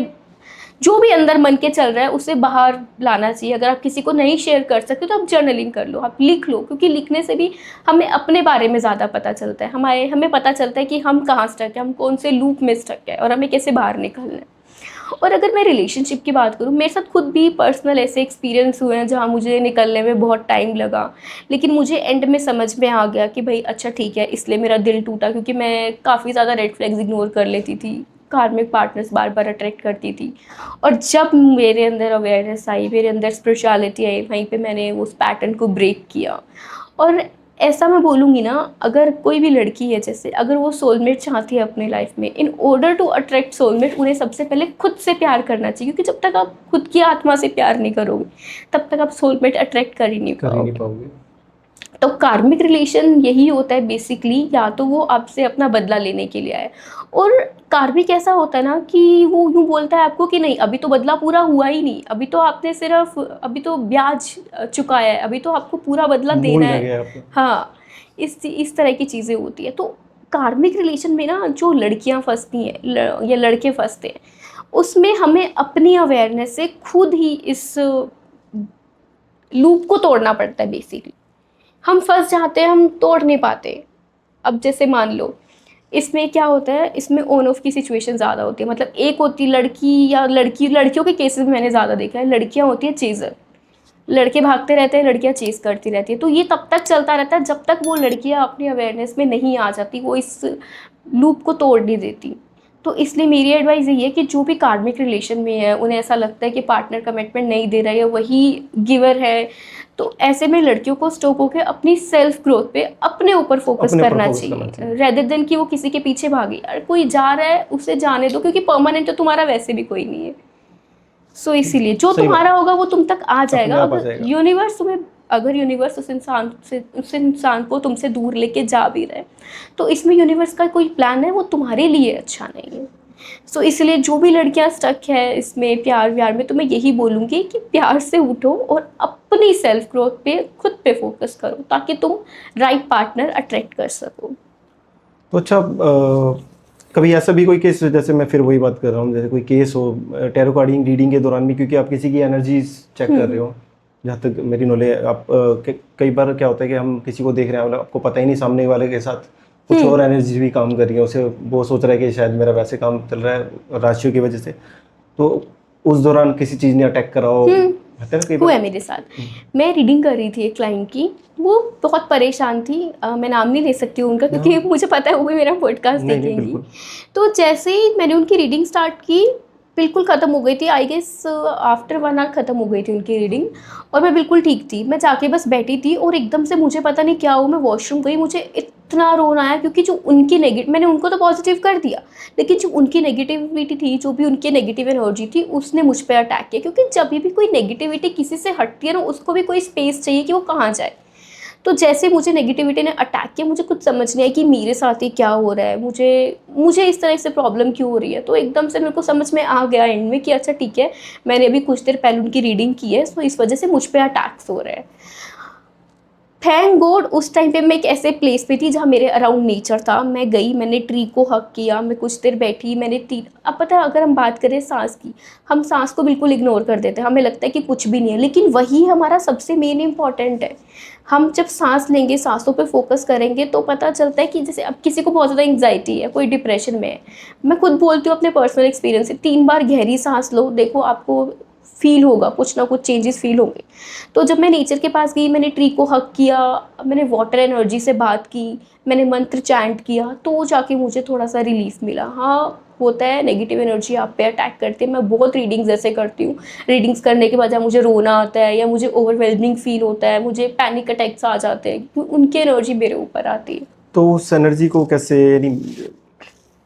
जो भी अंदर मन के चल रहा है उसे बाहर लाना चाहिए। अगर आप किसी को नहीं शेयर कर सकते तो आप जर्नलिंग कर लो, आप लिख लो, क्योंकि लिखने से भी हमें अपने बारे में ज़्यादा पता चलता है, हमें पता चलता है कि हम कहाँ स्टक है, हम कौन से लूप में स्टक है और हमें कैसे बाहर निकलना है। और अगर मैं रिलेशनशिप की बात करूँ, मेरे साथ खुद भी पर्सनल ऐसे एक्सपीरियंस हुए हैं जहाँ मुझे निकलने में बहुत टाइम लगा, लेकिन मुझे एंड में समझ में आ गया कि भाई अच्छा ठीक है, इसलिए मेरा दिल टूटा, क्योंकि मैं काफ़ी ज़्यादा रेड फ्लैग्स इग्नोर कर लेती थी, कार्मिक पार्टनर्स बार बार अट्रैक्ट करती थी। और जब मेरे अंदर अवेयरनेस आई, मेरे अंदर स्पिरिचुअलिटी आई, वहीं पे मैंने उस पैटर्न को ब्रेक किया। और ऐसा मैं बोलूँगी ना, अगर कोई भी लड़की है, जैसे अगर वो सोलमेट चाहती है अपनी लाइफ में, in order to attract soulmate उन्हें सबसे पहले खुद से प्यार करना चाहिए, क्योंकि जब तक आप खुद की आत्मा से प्यार नहीं करोगे तब तक आप सोलमेट अट्रैक्ट कर ही नहीं कर ही नहीं पाओगे। पाओगे। तो कार्मिक रिलेशन यही होता है बेसिकली, या तो वो आपसे अपना बदला लेने के लिए आए, और कार्मिक ऐसा होता है ना कि वो यूँ बोलता है आपको कि नहीं, अभी तो बदला पूरा हुआ ही नहीं, अभी तो आपने सिर्फ अभी तो ब्याज चुकाया है, अभी तो आपको पूरा बदला मोल देना रह है। गया आपको। हाँ, इस तरह की चीज़ें होती है। तो कार्मिक रिलेशन में ना जो लड़कियां फंसती हैं या लड़के फंसते हैं, उसमें हमें अपनी अवेयरनेस से खुद ही इस लूप को तोड़ना पड़ता है बेसिकली। हम फंस जाते हैं, हम तोड़ नहीं पाते। अब जैसे मान लो, इसमें क्या होता है, इसमें ऑन ऑफ की सिचुएशन ज़्यादा होती है, मतलब एक होती लड़की या लड़कियों के केसेस में मैंने ज़्यादा देखा है, लड़कियां होती है चेज़र, लड़के भागते रहते हैं, लड़कियां चेस करती रहती है। तो ये तब तक चलता रहता है जब तक वो लड़कियां अपनी अवेयरनेस में नहीं आ जाती, वो इस लूप को तोड़ नहीं देती। तो इसलिए मेरी एडवाइस यही है कि जो भी कार्मिक रिलेशन में है, उन्हें ऐसा लगता है कि पार्टनर कमिटमेंट नहीं दे रहा है या वही गिवर है, तो ऐसे में लड़कियों को स्टॉप होकर अपनी सेल्फ ग्रोथ पे अपने ऊपर फोकस अपने ऊपर करना फोकस करना चाहिए, चाहिए। रेदर देन कि वो किसी के पीछे भागे। यार कोई जा रहा है उसे जाने दो, क्योंकि परमानेंट तो तुम्हारा वैसे भी कोई नहीं है। सो इसीलिए जो सही तुम्हारा बात, होगा वो तुम तक आ अपने जाएगा। आप आ जाएगा। अगर यूनिवर्स उस इंसान को तुमसे दूर लेके जा भी रहा है, तो इसमें यूनिवर्स का कोई प्लान है, वो तुम्हारे लिए अच्छा नहीं है। सो इसलिए जो भी लड़कियां स्टक है इसमें प्यार व्यार में, तो मैं यही बोलूँगी कि प्यार से उठो और अपनी सेल्फ ग्रोथ पे खुद पे फोकस करो, ताकि तुम राइट पार्टनर अट्रैक्ट कर सको। तो अच्छा, कभी ऐसा भी कोई केस, जैसे मैं फिर वही बात कर रहा हूँ, जैसे कोई केस हो टैरो कार्डिंग रीडिंग के दौरान भी, क्योंकि आप किसी की एनर्जीज चेक कर रहे हो, जहाँ तक मेरी नॉलेज, आप कई बार क्या होता है कि हम किसी को देख रहे हैं, मतलब आपको पता ही नहीं सामने वाले के साथ कुछ और एनर्जीज भी काम कर रही है, उसे वो सोच रहा है कि शायद मेरा वैसे काम चल रहा है राशियों की वजह से, तो उस दौरान किसी चीज़ ने अटैक करा हो, होता है ना कई हुआ बार। है मेरे साथ। मैं रीडिंग कर रही थी एक क्लाइंट की, वो बहुत परेशान थी, मैं नाम नहीं ले सकती हूँ उनका, क्योंकि मुझे पता है वो भी मेरा पॉडकास्ट नहीं नहीं, देखेंगी। बिल्कुल। तो जैसे ही मैंने उनकी रीडिंग स्टार्ट की, बिल्कुल ख़त्म हो गई थी, आई गेस आफ्टर 1 आवर ख़त्म हो गई थी उनकी रीडिंग, और मैं बिल्कुल ठीक थी। मैं जाके बस बैठी थी और एकदम से मुझे पता नहीं क्या हुआ, मैं वॉशरूम गई, मुझे इतना रोना आया, क्योंकि जो उनकी नेगेटिव, मैंने उनको तो पॉजिटिव कर दिया, लेकिन जो उनकी नेगेटिविटी थी, जो भी उनकी नेगेटिव एनर्जी थी, उसने मुझ पर अटैक किया। क्योंकि जब भी कोई नेगेटिविटी किसी से हटती है ना, उसको भी कोई स्पेस चाहिए कि वो कहाँ जाए। तो जैसे मुझे नेगेटिविटी ने अटैक किया, मुझे कुछ समझ नहीं आया कि मेरे साथ ही क्या हो रहा है, मुझे इस तरह से प्रॉब्लम क्यों हो रही है। तो एकदम से मेरे को समझ में आ गया एंड में कि अच्छा ठीक है, मैंने अभी कुछ देर पहले उनकी रीडिंग की है, तो इस वजह से मुझ पर अटैक्स हो रहे हैं। थैंक गॉड उस टाइम पे मैं एक ऐसे प्लेस पे थी जहाँ मेरे अराउंड नेचर था। मैं गई, मैंने ट्री को हक किया, मैं कुछ देर बैठी, अब पता है, अगर हम बात करें सांस की, हम सांस को बिल्कुल इग्नोर कर देते हैं, हमें लगता है कि कुछ भी नहीं है, लेकिन वही हमारा सबसे मेन इंपॉर्टेंट है। हम जब सांस लेंगे, सांसों पे फोकस करेंगे, तो पता चलता है कि जैसे अब किसी को बहुत ज़्यादा एंग्जाइटी है, कोई डिप्रेशन में है, मैं खुद बोलती हूँ अपने पर्सनल एक्सपीरियंस से, 3 बार गहरी सांस लो, देखो आपको फील होगा, कुछ ना कुछ चेंजेस फील होंगे। तो जब मैं नेचर के पास गई, मैंने ट्री को हक किया, मैंने वाटर एनर्जी से बात की, मैंने मंत्र चैंट किया, तो जाके मुझे थोड़ा सा रिलीफ मिला। हाँ, होता है नेगेटिव एनर्जी आप पे अटैक करती है। मैं बहुत रीडिंग्स ऐसे करती हूँ, रीडिंग्स करने के बाद मुझे रोना आता है या मुझे ओवरवेलमिंग फील होता है, मुझे पैनिक अटैक्स आ जाते हैं, क्योंकि उनकी एनर्जी मेरे ऊपर आती है। तो उस एनर्जी को कैसे, यानी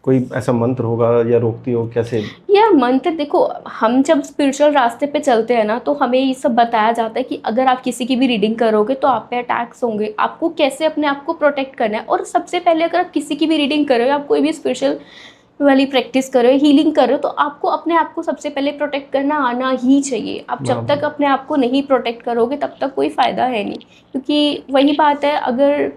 कोई ऐसा मंत्र होगा या रोकती हो कैसे? यार मंत्र देखो, हम जब स्पिरिचुअल रास्ते पे चलते हैं ना, तो हमें ये सब बताया जाता है कि अगर आप किसी की भी रीडिंग करोगे तो आप पे अटैक्स होंगे, आपको कैसे अपने आप को प्रोटेक्ट करना है। और सबसे पहले अगर आप किसी की भी रीडिंग कर रहे हो, आप कोई भी स्पिरिचुअल वाली प्रैक्टिस कर रहे हो, हीलिंग कर रहे हो, तो आपको अपने आप को सबसे पहले प्रोटेक्ट करना आना ही चाहिए। आप जब तक अपने आप को नहीं प्रोटेक्ट करोगे तब तक कोई फ़ायदा है नहीं, क्योंकि वही बात है, अगर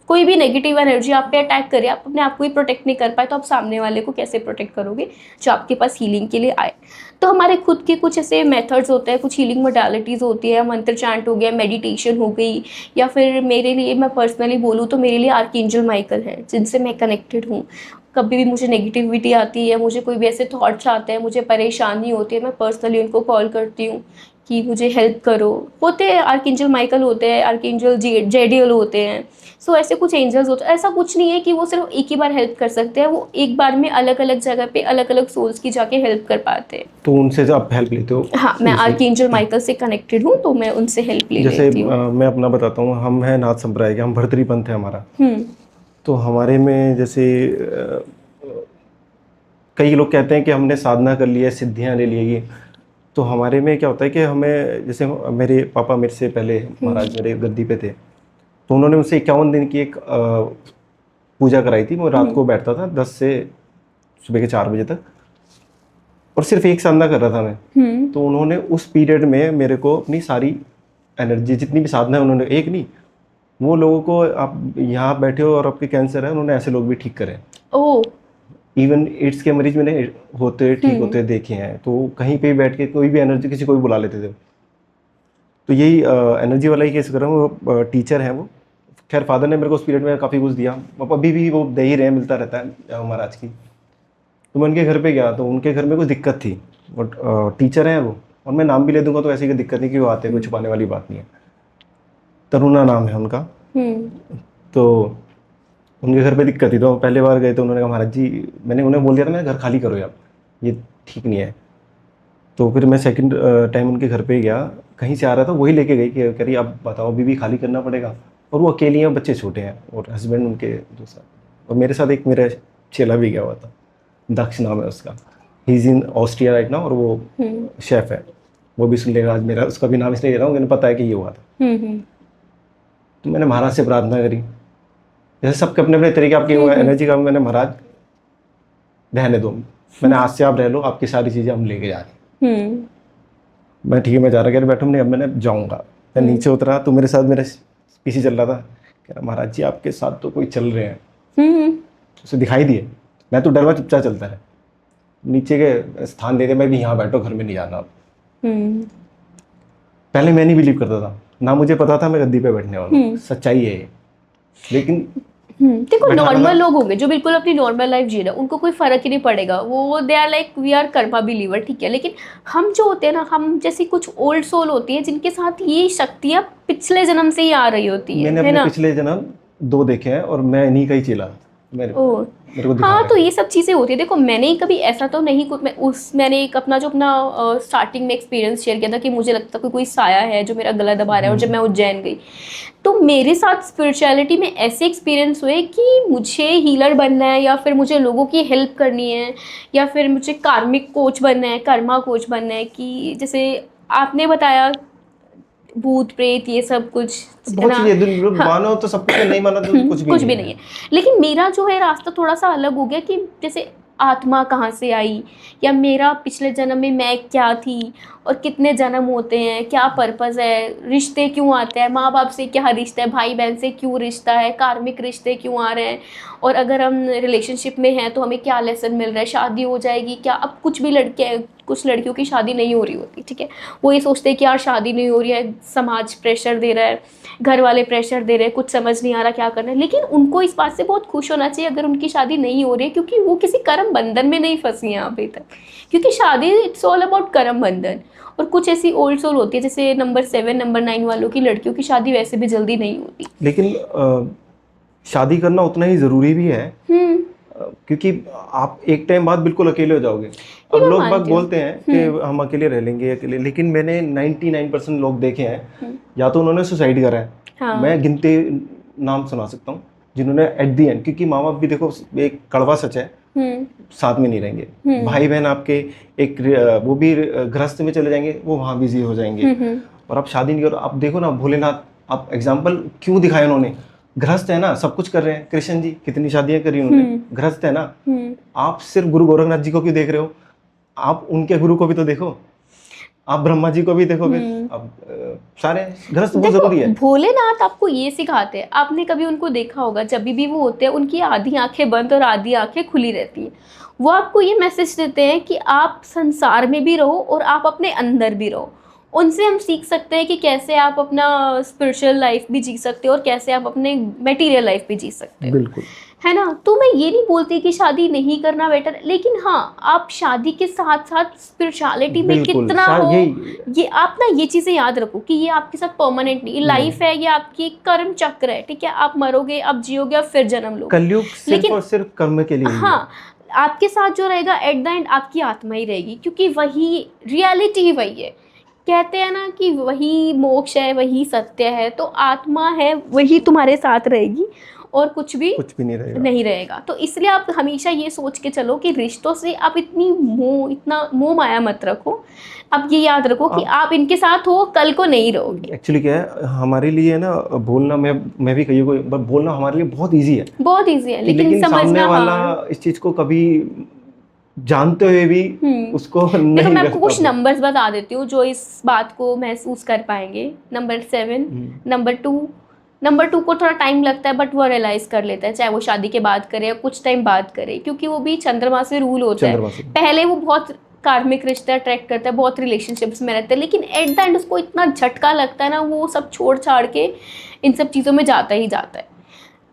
कोई भी नेगेटिव एनर्जी आप पे अटैक करे, आप अपने आप को ही प्रोटेक्ट नहीं कर पाए, तो आप सामने वाले को कैसे प्रोटेक्ट करोगे जो आपके पास हीलिंग के लिए आए। तो हमारे खुद के कुछ ऐसे मेथड्स होते हैं, कुछ हीलिंग मोडालिटीज़ होती है, मंत्र चैंट हो गया, मेडिटेशन हो गई, या फिर मेरे लिए मैं पर्सनली बोलूँ तो मेरे लिए आर्कएंजल माइकल है, जिनसे मैं कनेक्टेड हूँ। कभी भी मुझे नेगेटिविटी आती है, मुझे कोई भी ऐसे थॉट्स आते हैं, मुझे परेशानी होती है, मैं पर्सनली उनको कॉल करती हूँ कि मुझे हेल्प करो। होते हैं आर्कएंजल माइकल होते हैं, आर्कएंजल जेडियल होते हैं। सो ऐसे कुछ एंजल्स होते हैं। ऐसा कुछ नहीं है कि वो सिर्फ एक ही बार हेल्प कर सकते हैं, वो एक बार में अलग अलग जगह पे अलग अलग सोल्स की जाके हेल्प कर पाते हैं। तो उनसे जो आप हेल्प लेते हो? हाँ, मैं आर्कएंजल माइकल से कनेक्टेड हूँ, तो मैं उनसे हेल्प ले जैसे लेती हूँ। मैं अपना बताता हूँ, हम हैं नाथ संप्रदाय के, हम भर्तरी पंथ है हमारा। हम्म। तो हमारे में जैसे कई लोग कहते हैं कि हमने साधना कर लिया है, सिद्धियाँ ले ली है ये। तो हमारे में क्या होता है कि हमें, जैसे मेरे पापा मेरे से पहले महाराज मेरे गद्दी पे थे, तो उन्होंने मुझसे 51 दिन की एक पूजा कराई थी। मैं रात को बैठता था 10 से सुबह के 4 बजे तक, और सिर्फ एक साधना कर रहा था मैं। तो उन्होंने उस पीरियड में मेरे को अपनी सारी एनर्जी, जितनी भी साधना है उन्होंने, एक नहीं, वो लोगों को, आप यहाँ बैठे हो और आपके कैंसर है, उन्होंने ऐसे लोग भी ठीक करे। ओह। इवन एड्स के मरीज मैंने होते ठीक होते देखे हैं। तो कहीं पे भी बैठ के कोई भी एनर्जी किसी को भी बुला लेते थे। तो यही एनर्जी वाला ही केस कर रहा हूँ। वो टीचर हैं वो, खैर फादर ने मेरे को उस पीरियड में काफ़ी कुछ दिया, अभी भी वो दे ही रहे हैं, मिलता रहता है महाराज की। तो मैं उनके घर पे गया, तो उनके घर में कुछ दिक्कत थी। वो टीचर हैं वो, और मैं नाम भी ले दूंगा तो ऐसी कोई दिक्कत नहीं कि वो आते, कोई छुपाने वाली बात नहीं है। तरुणा नाम है उनका। तो उनके घर पे दिक्कत थी, तो पहले बार गए तो उन्होंने कहा महाराज जी, मैंने उन्हें बोल दिया था मेरा घर खाली करो यार, ये ठीक नहीं है। तो फिर मैं सेकंड टाइम उनके घर पे गया, कहीं से आ रहा था, वही लेके गई कि कह रही अब बताओ, अभी भी खाली करना पड़ेगा। और वो अकेली हैं, बच्चे छोटे हैं, और हस्बैंड उनके दूसरा, और मेरे साथ एक मेरा चेला भी गया हुआ था, दक्ष नाम है उसका। He is in Austria right now, और वो शेफ़ है। वो भी सुन लेगा आज मेरा, उसका भी नाम इसलिए ले रहा हूँ, मुझे पता है कि ये हुआ था। तो मैंने महाराज से प्रार्थना करी, जैसे सबके अपने अपने तरीके, आपकी एनर्जी का। मैंने महाराज रहने दो, मैंने आज से आप रह लो, आपकी सारी चीज़ें हम लेके जा रहे हैं। मैं ठीक है, मैं जा रहा, कह रहे बैठो, नहीं अब मैंने जाऊँगा। मैं नीचे उतरा तो मेरे साथ मेरा पीछे चल रहा था, कह रहा महाराज जी आपके साथ तो कोई चल रहे हैं। उसे दिखाई दिए, मैं तो डरवा चुपचाप चलता रहा। नीचे के स्थान दे दे, मैं भी यहाँ बैठो, घर में नहीं जाना अब। पहले मैं नहीं बिलीव करता था ना, मुझे पता था मैं गद्दी पे बैठने वाला हूँ, सच्चाई है ये। लेकिन देखो, नॉर्मल लोग होंगे जो बिल्कुल अपनी नॉर्मल लाइफ जी रहे हैं, उनको कोई फर्क ही नहीं पड़ेगा, वो they are like we are karma believer, ठीक है। लेकिन हम जो होते हैं ना, हम जैसी कुछ ओल्ड सोल होती है जिनके साथ ये शक्तियाँ पिछले जन्म से ही आ रही होती है, मैंने अपने पिछले जन्म 2 देखे हैं, और मैं इन्हीं का ही चेला मेरे को दिखा। हाँ, तो ये सब चीज़ें होती है। देखो, मैंने कभी ऐसा तो नहीं कुछ, मैंने एक अपना स्टार्टिंग में एक्सपीरियंस शेयर किया था कि मुझे लगता था कोई साया है जो मेरा गला दबा रहा है। और जब मैं उज्जैन गई, तो मेरे साथ स्पिरिचुअलिटी में ऐसे एक्सपीरियंस हुए कि मुझे हीलर बनना है, या फिर मुझे लोगों की हेल्प करनी है, या फिर मुझे कार्मिक कोच बनना है, कर्मा कोच बनना है। कि जैसे आपने बताया भूत प्रेत ये सब कुछ बहुत चीज़ें, मानो तो सब कुछ है, नहीं मानो तो कुछ भी नहीं है। लेकिन मेरा जो है रास्ता थोड़ा सा अलग हो गया, कि जैसे आत्मा कहाँ से आई, या मेरा पिछले जन्म में मैं क्या थी, और कितने जन्म होते हैं, क्या पर्पस है, रिश्ते क्यों आते हैं, माँ बाप से क्या रिश्ता है, भाई बहन से क्यों रिश्ता है, कार्मिक रिश्ते क्यों आ रहे हैं, और अगर हम रिलेशनशिप में हैं तो हमें क्या लेसन मिल रहा है, शादी हो जाएगी क्या। अब कुछ लड़कियों की शादी नहीं हो रही होती, ठीक है, वो ये सोचते हैं कि यार शादी नहीं हो रही है, समाज प्रेशर दे रहा है, घर वाले प्रेशर दे रहे हैं, कुछ समझ नहीं आ रहा क्या करना है। लेकिन उनको इस बात से बहुत खुश होना चाहिए अगर उनकी शादी नहीं हो रही है, क्योंकि वो किसी कर्म बंधन में नहीं फंसी हैं अभी तक। क्योंकि शादी इट्स ऑल अबाउट कर्म बंधन। और कुछ ऐसी ओल्ड सोल होती है, जैसे नंबर 7 नंबर 9 वालों की लड़कियों की शादी वैसे भी जल्दी नहीं होती। लेकिन शादी करना उतना ही ज़रूरी भी है, क्योंकि आप एक टाइम बाद बिल्कुल अकेले हो जाओगे। अब लोग बात बोलते हैं कि हम अकेले रह लेंगे अकेले, लेकिन मैंने 99% लोग देखे हैं या तो उन्होंने सुसाइड करा है। हाँ। मैं गिनते नाम सुना सकता हूँ जिन्होंने एट दी एंड, क्योंकि माँ बाप भी देखो, एक कड़वा सच है, साथ में नहीं रहेंगे। भाई बहन आपके एक वो भी गृहस्थ में चले जाएंगे, वो वहाँ बिजी हो जाएंगे। और आप शादी नहीं करो, आप देखो ना भोलेनाथ, आप एग्जाम्पल क्यों दिखाया उन्होंने, गृहस्थ है ना, सब कुछ कर रहे हैं। कृष्ण जी कितनी शादियां करी उन्होंने, गृहस्थ है ना। आप सिर्फ गुरु गोरखनाथ जी को क्यों देख रहे हो, आप उनके गुरु को भी तो देखो, आप ब्रह्मा जी को भी देखोगे। अब सारे गृहस्थ बहुत जरूरी है। भोलेनाथ आपको ये सिखाते हैं, आपने कभी उनको देखा होगा, जब भी वो होते हैं उनकी आधी आंखें बंद और आधी आंखें खुली रहती है। वो आपको ये मैसेज देते हैं कि आप संसार में भी रहो और आप अपने अंदर भी रहो। उनसे हम सीख सकते हैं कि कैसे आप अपना स्पिरिचुअल लाइफ भी जी सकते हो और कैसे आप अपने मटेरियल लाइफ भी जी सकते हो। बिल्कुल, है ना। तो मैं ये नहीं बोलती कि शादी नहीं करना बेटर, लेकिन हाँ, आप शादी के साथ साथ स्पिरिचुअलिटी में कितना हो, ये आप ना ये चीज़ें याद रखो कि ये आपके साथ परमानेंट नहीं, लाइफ है, ये आपकी कर्म चक्र है, ठीक है। आप मरोगे, आप जियोगे और फिर जन्म लोगे। कलयुग सिर्फ और सिर्फ कर्म के लिए। हाँ, आपके साथ जो रहेगा एट द एंड आपकी आत्मा ही रहेगी, क्योंकि वही रियलिटी ही वही है। कहते हैं ना कि वही मोक्ष है, वही सत्य है, तो आत्मा है वही तुम्हारे साथ रहेगी और कुछ भी नहीं रहेगा। तो इसलिए आप हमेशा ये सोच के चलो कि रिश्तों से आप इतना मोह माया मत रखो। आप ये याद रखो कि आप इनके साथ हो, कल को नहीं रहोगे। एक्चुअली क्या है, हमारे लिए ना बोलना, मैं भी कहीं को बोलना हमारे लिए बहुत ईजी है, बहुत ईजी है, लेकिन सामने वाला इस चीज को कभी जानते हुए भी उसको नहीं। देखो, मैं आपको कुछ नंबर्स बता देती हूँ जो इस बात को महसूस कर पाएंगे। नंबर 7, नंबर 2 को थोड़ा टाइम लगता है, बट वो रियलाइज कर लेता है, चाहे वो शादी के बाद करे या कुछ टाइम बाद करे, क्योंकि वो भी चंद्रमा से रूल होता है। पहले वो बहुत कार्मिक रिश्ते अट्रैक्ट करता है, बहुत रिलेशनशिप्स में रहता है, लेकिन एट द एंड उसको इतना झटका लगता है ना, वो सब छोड़ छाड़ के इन सब चीज़ों में जाता ही जाता है।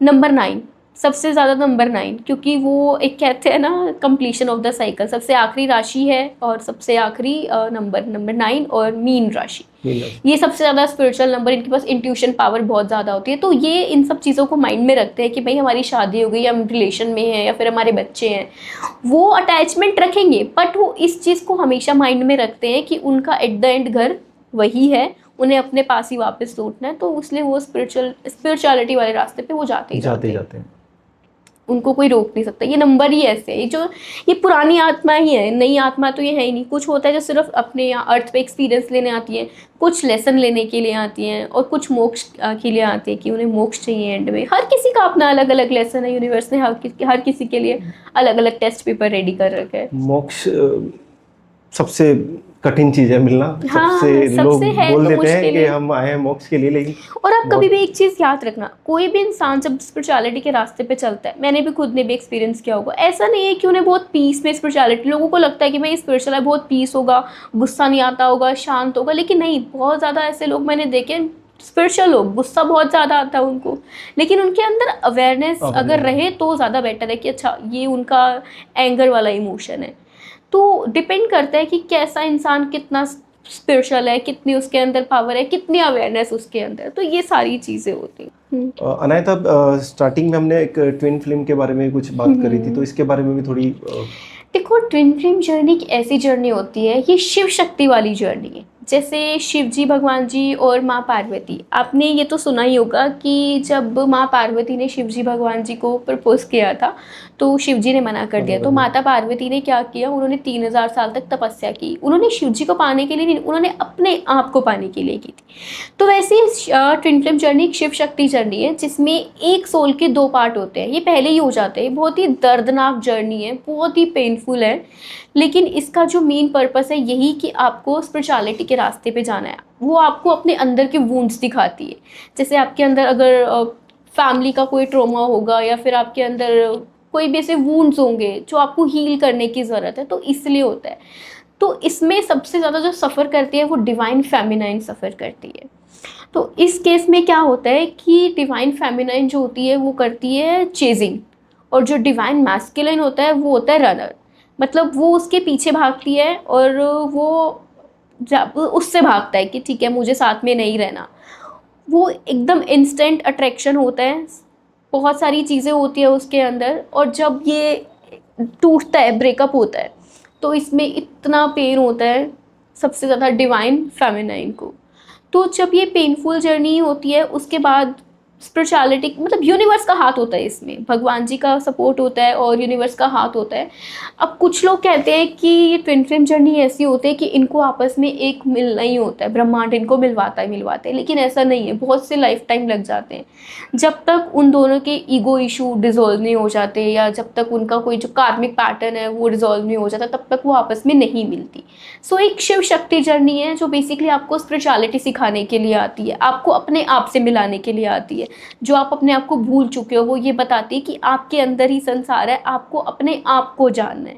नंबर 9, सबसे ज़्यादा नंबर 9, क्योंकि वो एक कहते हैं ना कंप्लीशन ऑफ द साइकिल, सबसे आखिरी राशि है और सबसे आखिरी नंबर 9 और मीन राशि, ये सबसे ज़्यादा स्पिरिचुअल नंबर, इनके पास इंट्यूशन पावर बहुत ज़्यादा होती है। तो ये इन सब चीज़ों को माइंड में रखते हैं कि भाई हमारी शादी हो गई, हम रिलेशन में हैं या फिर हमारे बच्चे हैं, वो अटैचमेंट रखेंगे, बट वो इस चीज़ को हमेशा माइंड में रखते हैं कि उनका एट द एंड घर वही है, उन्हें अपने पास ही वापस लौटना है। तो इसलिए वो स्पिरिचुअलिटी वाले रास्ते पे वो जाते हैं, उनको कोई रोक नहीं सकता। ये नंबर ही ऐसे है, ये पुरानी आत्मा ही है, नई आत्मा तो ये है ही नहीं। कुछ होता है जो सिर्फ अपने यहाँ अर्थ पे एक्सपीरियंस लेने आती है, कुछ लेसन लेने के लिए आती हैं, और कुछ मोक्ष के लिए आती है कि उन्हें मोक्ष चाहिए एंड में। हर किसी का अपना अलग अलग लेसन है, यूनिवर्स ने हर किसी के लिए अलग अलग टेस्ट पेपर रेडी कर रखा है। मोक्ष सबसे कठिन चीज है मिलना। हाँ, सबसे लोग बोल देते हैं कि हम आए हैं मोक्ष के लिए, लेकिन और आप कभी भी एक चीज़ याद रखना, कोई भी इंसान जब स्पिरिचुअलिटी के रास्ते पे चलता है, मैंने भी खुद ने भी एक्सपीरियंस किया होगा, ऐसा नहीं है कि उन्हें बहुत पीस में स्पिरिचुअलिटी, लोगों को लगता है कि भाई स्पिरिचुअल है बहुत पीस होगा, गुस्सा नहीं आता होगा, शांत होगा, लेकिन नहीं, बहुत ज़्यादा ऐसे लोग मैंने देखे स्पिरिचुअल लोग, गुस्सा बहुत ज़्यादा आता है उनको, लेकिन उनके अंदर अवेयरनेस अगर रहे तो ज़्यादा बेटर है कि अच्छा ये उनका एंगर वाला इमोशन है। तो डिपेंड करता है कि कैसा इंसान कितना स्पिरिचुअल है, कितनी उसके अंदर पावर है, कितनी अवेयरनेस उसके अंदर, तो ये सारी चीज़ें होती हैं। अनायता, स्टार्टिंग में हमने एक ट्विन फ्लेम के बारे में कुछ बात करी थी, तो इसके बारे में भी थोड़ी देखो, ट्विन फ्लेम जर्नी एक ऐसी जर्नी होती है, ये शिव शक्ति वाली जर्नी है। जैसे शिव जी भगवान जी और माँ पार्वती, आपने ये तो सुना ही होगा कि जब माँ पार्वती ने शिव जी भगवान जी को प्रपोज किया था तो शिव जी ने मना कर दिया, तो माता पार्वती ने क्या किया, उन्होंने 3000 साल तक तपस्या की। उन्होंने शिव जी को पाने के लिए नहीं, उन्होंने अपने आप को पाने के लिए की थी। तो वैसे ट्विन फ्लेम जर्नी एक शिव शक्ति जर्नी है, जिसमें एक सोल के 2 पार्ट होते हैं। ये पहले ही हो जाते हैं, बहुत ही दर्दनाक जर्नी है, बहुत ही पेनफुल है, लेकिन इसका जो मेन पर्पस है यही कि आपको स्पिरिचुअलिटी के रास्ते पे जाना है। वो आपको अपने अंदर के वुंड्स दिखाती है। जैसे आपके अंदर अगर फैमिली का कोई ट्रॉमा होगा या फिर आपके अंदर कोई भी ऐसे वुंड्स होंगे जो आपको हील करने की ज़रूरत है, तो इसलिए होता है। तो इसमें सबसे ज़्यादा जो सफ़र करती है वो डिवाइन फेमिनाइन सफ़र करती है। तो इस केस में क्या होता है कि डिवाइन फेमिनाइन जो होती है वो करती है चेजिंग, और जो डिवाइन मैस्कुलिन होता है वो होता है रनर। मतलब वो उसके पीछे भागती है और वो उससे भागता है कि ठीक है मुझे साथ में नहीं रहना। वो एकदम इंस्टेंट अट्रैक्शन होता है, बहुत सारी चीज़ें होती है उसके अंदर, और जब ये टूटता है, ब्रेकअप होता है, तो इसमें इतना पेन होता है सबसे ज़्यादा डिवाइन फेमिनाइन को। तो जब ये पेनफुल जर्नी होती है, उसके बाद स्पिरिचुअलिटी मतलब यूनिवर्स का हाथ होता है इसमें, भगवान जी का सपोर्ट होता है और यूनिवर्स का हाथ होता है। अब कुछ लोग कहते हैं कि ये ट्विन फ्लेम जर्नी ऐसी होती है कि इनको आपस में एक मिलना ही होता है, ब्रह्मांड इनको मिलवाते हैं, लेकिन ऐसा नहीं है, बहुत से लाइफ टाइम लग जाते हैं जब तक उन दोनों के ईगो इशू डिजोल्व नहीं हो जाते, या जब तक उनका कोई जो कार्मिक पैटर्न है वो डिजोल्व नहीं हो जाता, तब तक वो आपस में नहीं मिलती। सो एक शिव शक्ति जर्नी है जो बेसिकली आपको स्पिरिचुअलिटी सिखाने के लिए आती है, आपको अपने आप से मिलाने के लिए आती है। जो आप अपने आप को भूल चुके हो वो ये बताती है कि आपके अंदर ही संसार है, आपको अपने आप को जानना है।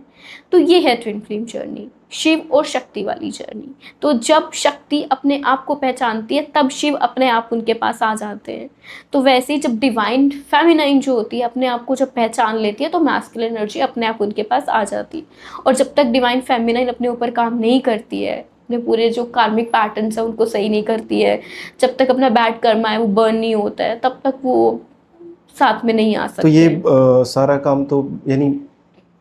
तो ये है ट्विन फ्लेम जर्नी, शिव और शक्ति वाली जर्नी। तो जब शक्ति अपने आप को पहचानती है तब शिव अपने आप उनके पास आ जाते हैं। तो वैसे ही जब डिवाइन फेमिनाइन जो होती है अपने आप को जब पहचान लेती है तो मैस्कुलिन एनर्जी अपने आप उनके पास आ जाती है। और जब तक डिवाइन फेमिनाइन अपने ऊपर काम नहीं करती है, अपने पूरे जो कार्मिक पैटर्न्स है उनको सही नहीं करती है, जब तक अपना बैड कर्मा है वो बर्न नहीं होता है, तब तक वो साथ में नहीं आ सकते। तो ये सारा काम तो यानी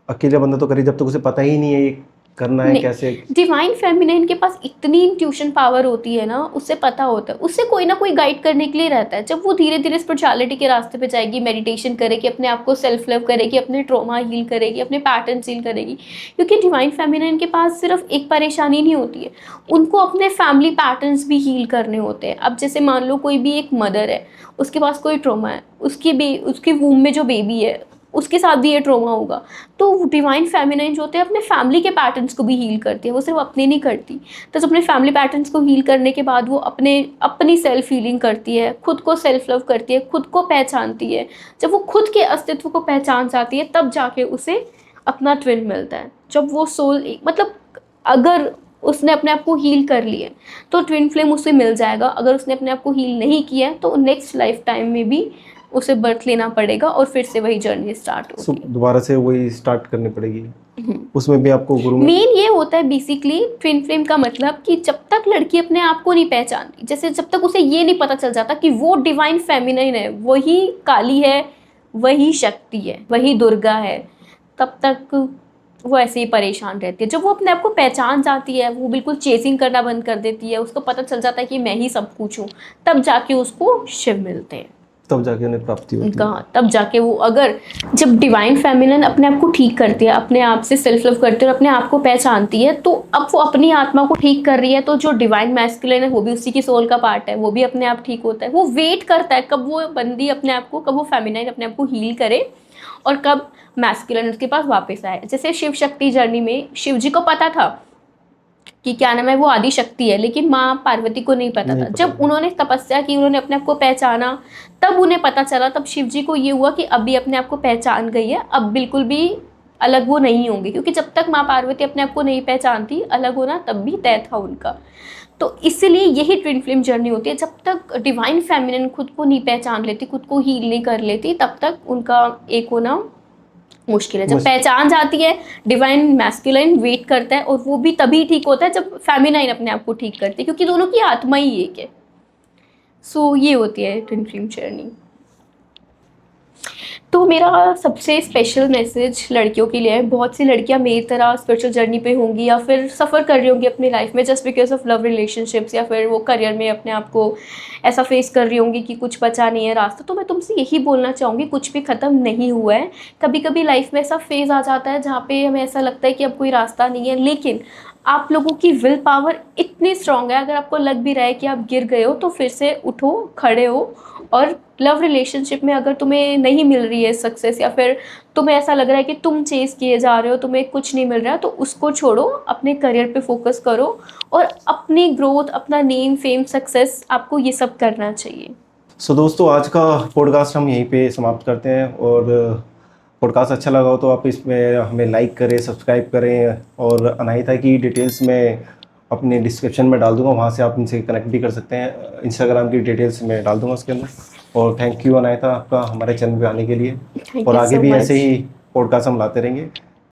अकेला बंदा तो करे जब तक उसे पता ही नहीं है ये करना है नहीं, कैसे। डिवाइन फेमिनिन के पास इतनी इंट्यूशन पावर होती है ना, उससे पता होता है, उससे कोई ना कोई गाइड करने के लिए रहता है। जब वो धीरे धीरे स्पिरिचुअलिटी के रास्ते पे जाएगी, मेडिटेशन करेगी, अपने आप को सेल्फ लव करेगी, अपने ट्रॉमा हील करेगी, अपने पैटर्न हील करेगी, क्योंकि डिवाइन फेमिनिन के पास सिर्फ एक परेशानी नहीं होती है, उनको अपने फैमिली पैटर्न्स भी हील करने होते हैं। अब जैसे मान लो कोई भी एक मदर है, उसके पास कोई ट्रॉमा है, उसके वूम में जो बेबी है उसके साथ भी ये ट्रॉमा होगा, तो डिवाइन फेमिनाइन जो होते हैं अपने फैमिली के पैटर्न्स को भी हील करती है, वो सिर्फ अपने नहीं करती। तो अपने फैमिली पैटर्न्स को हील करने के बाद वो अपनी सेल्फ हीलिंग करती है, खुद को सेल्फ लव करती है, खुद को पहचानती है। जब वो खुद के अस्तित्व को पहचान जाती है तब जाके उसे अपना ट्विन मिलता है। जब वो सोल मतलब अगर उसने अपने आप को हील कर लिया तो ट्विन फ्लेम उसे मिल जाएगा, अगर उसने अपने आप को हील नहीं किया है तो नेक्स्ट लाइफ टाइम में भी उसे बर्थ लेना पड़ेगा और फिर से वही जर्नी स्टार्ट होगी, दोबारा से वही स्टार्ट करनी पड़ेगी। उसमें भी आपको गुरु मेन ये होता है बेसिकली ट्विन फ्लेम का मतलब कि जब तक लड़की अपने आप को नहीं पहचानती, जैसे जब तक उसे ये नहीं पता चल जाता कि वो डिवाइन फेमिनाइन है, वही काली है, वही शक्ति है, वही दुर्गा है, तब तक वो ऐसे ही परेशान रहती है। जब वो अपने आप को पहचान जाती है, वो बिल्कुल चेसिंग करना बंद कर देती है, उसको पता चल जाता है कि मैं ही सब कुछ हूँ, तब जाके उसको शिव मिलते हैं, तब जाके उन्हें प्राप्ति होती है। कहाँ, तब जाके वो अगर जब डिवाइन फेमिनिन अपने आप को ठीक करती है, अपने आप से सेल्फ लव करती है और अपने आप को पहचानती है, तो अब वो अपनी आत्मा को ठीक कर रही है, तो जो डिवाइन मैस्कुलिन है वो भी उसी की सोल का पार्ट है, वो भी अपने आप ठीक होता है। वो वेट करता है कब वो बंदी अपने आप को, कब वो फेमिनाइन अपने आप को हील करे और कब मैस्कुलिन उसके पास वापस आए। जैसे शिव शक्ति जर्नी में शिव जी को पता था कि क्या नाम है वो आदि शक्ति है, लेकिन माँ पार्वती को नहीं पता था। जब उन्होंने तपस्या की, उन्होंने अपने आप को पहचाना, तब उन्हें पता चला, तब शिव जी को ये हुआ कि अभी अपने आप को पहचान गई है, अब बिल्कुल भी अलग वो नहीं होंगे, क्योंकि जब तक माँ पार्वती अपने आप को नहीं पहचानती, अलग होना तब भी तय था उनका। तो इसलिए यही ट्विन फ्लेम जर्नी होती है, जब तक डिवाइन फेमिनिन खुद को नहीं पहचान लेती, खुद को हील नहीं कर लेती, तब तक उनका एक होना मुश्किल है। जब पहचान जाती है, डिवाइन मैस्कुलिन वेट करता है, और वो भी तभी ठीक होता है जब फेमिनाइन अपने आप को ठीक करती है, क्योंकि दोनों की आत्मा ही एक है। सो ये होती है ट्विन फ्लेम जर्नी। तो मेरा सबसे स्पेशल मैसेज लड़कियों के लिए है। बहुत सी लड़कियां मेरी तरह स्पिरिचुअल जर्नी पे होंगी या फिर सफ़र कर रही होंगी अपनी लाइफ में just because of love relationships, या फिर वो करियर में अपने आप को ऐसा फेस कर रही होंगी कि कुछ बचा नहीं है रास्ता। तो मैं तुमसे यही बोलना चाहूँगी, कुछ भी ख़त्म नहीं हुआ है। कभी कभी लाइफ में ऐसा फेज़ आ जाता है जहाँ पे हमें ऐसा लगता है कि अब कोई रास्ता नहीं है, लेकिन आप लोगों की विल पावर इतनी स्ट्रांग है, अगर आपको लग भी रहा है कि आप गिर गए हो तो फिर से उठो, खड़े हो। और लव रिलेशनशिप में अगर तुम्हें नहीं मिल रही है सक्सेस, या फिर तुम्हें ऐसा लग रहा है कि तुम चेस किए जा रहे हो, तुम्हें कुछ नहीं मिल रहा है, तो उसको छोड़ो, अपने करियर पे फोकस करो और अपनी ग्रोथ, अपना नेम, फेम, सक्सेस, आपको ये सब करना चाहिए। सो दोस्तों, आज का पॉडकास्ट हम यहीं पे समाप्त करते हैं, और पॉडकास्ट अच्छा लगा हो तो आप इसमें हमें लाइक करें, सब्सक्राइब करें, और अनाहिता की डिटेल्स में अपने डिस्क्रिप्शन में डाल दूंगा, वहाँ से आप इनसे कनेक्ट भी कर सकते हैं। इंस्टाग्राम की डिटेल्स मैं डाल दूंगा उसके अंदर। और थैंक यू अनाहिता आपका हमारे चैनल पे आने के लिए, और आगे भी ऐसे ही पॉडकास्ट हम लाते रहेंगे।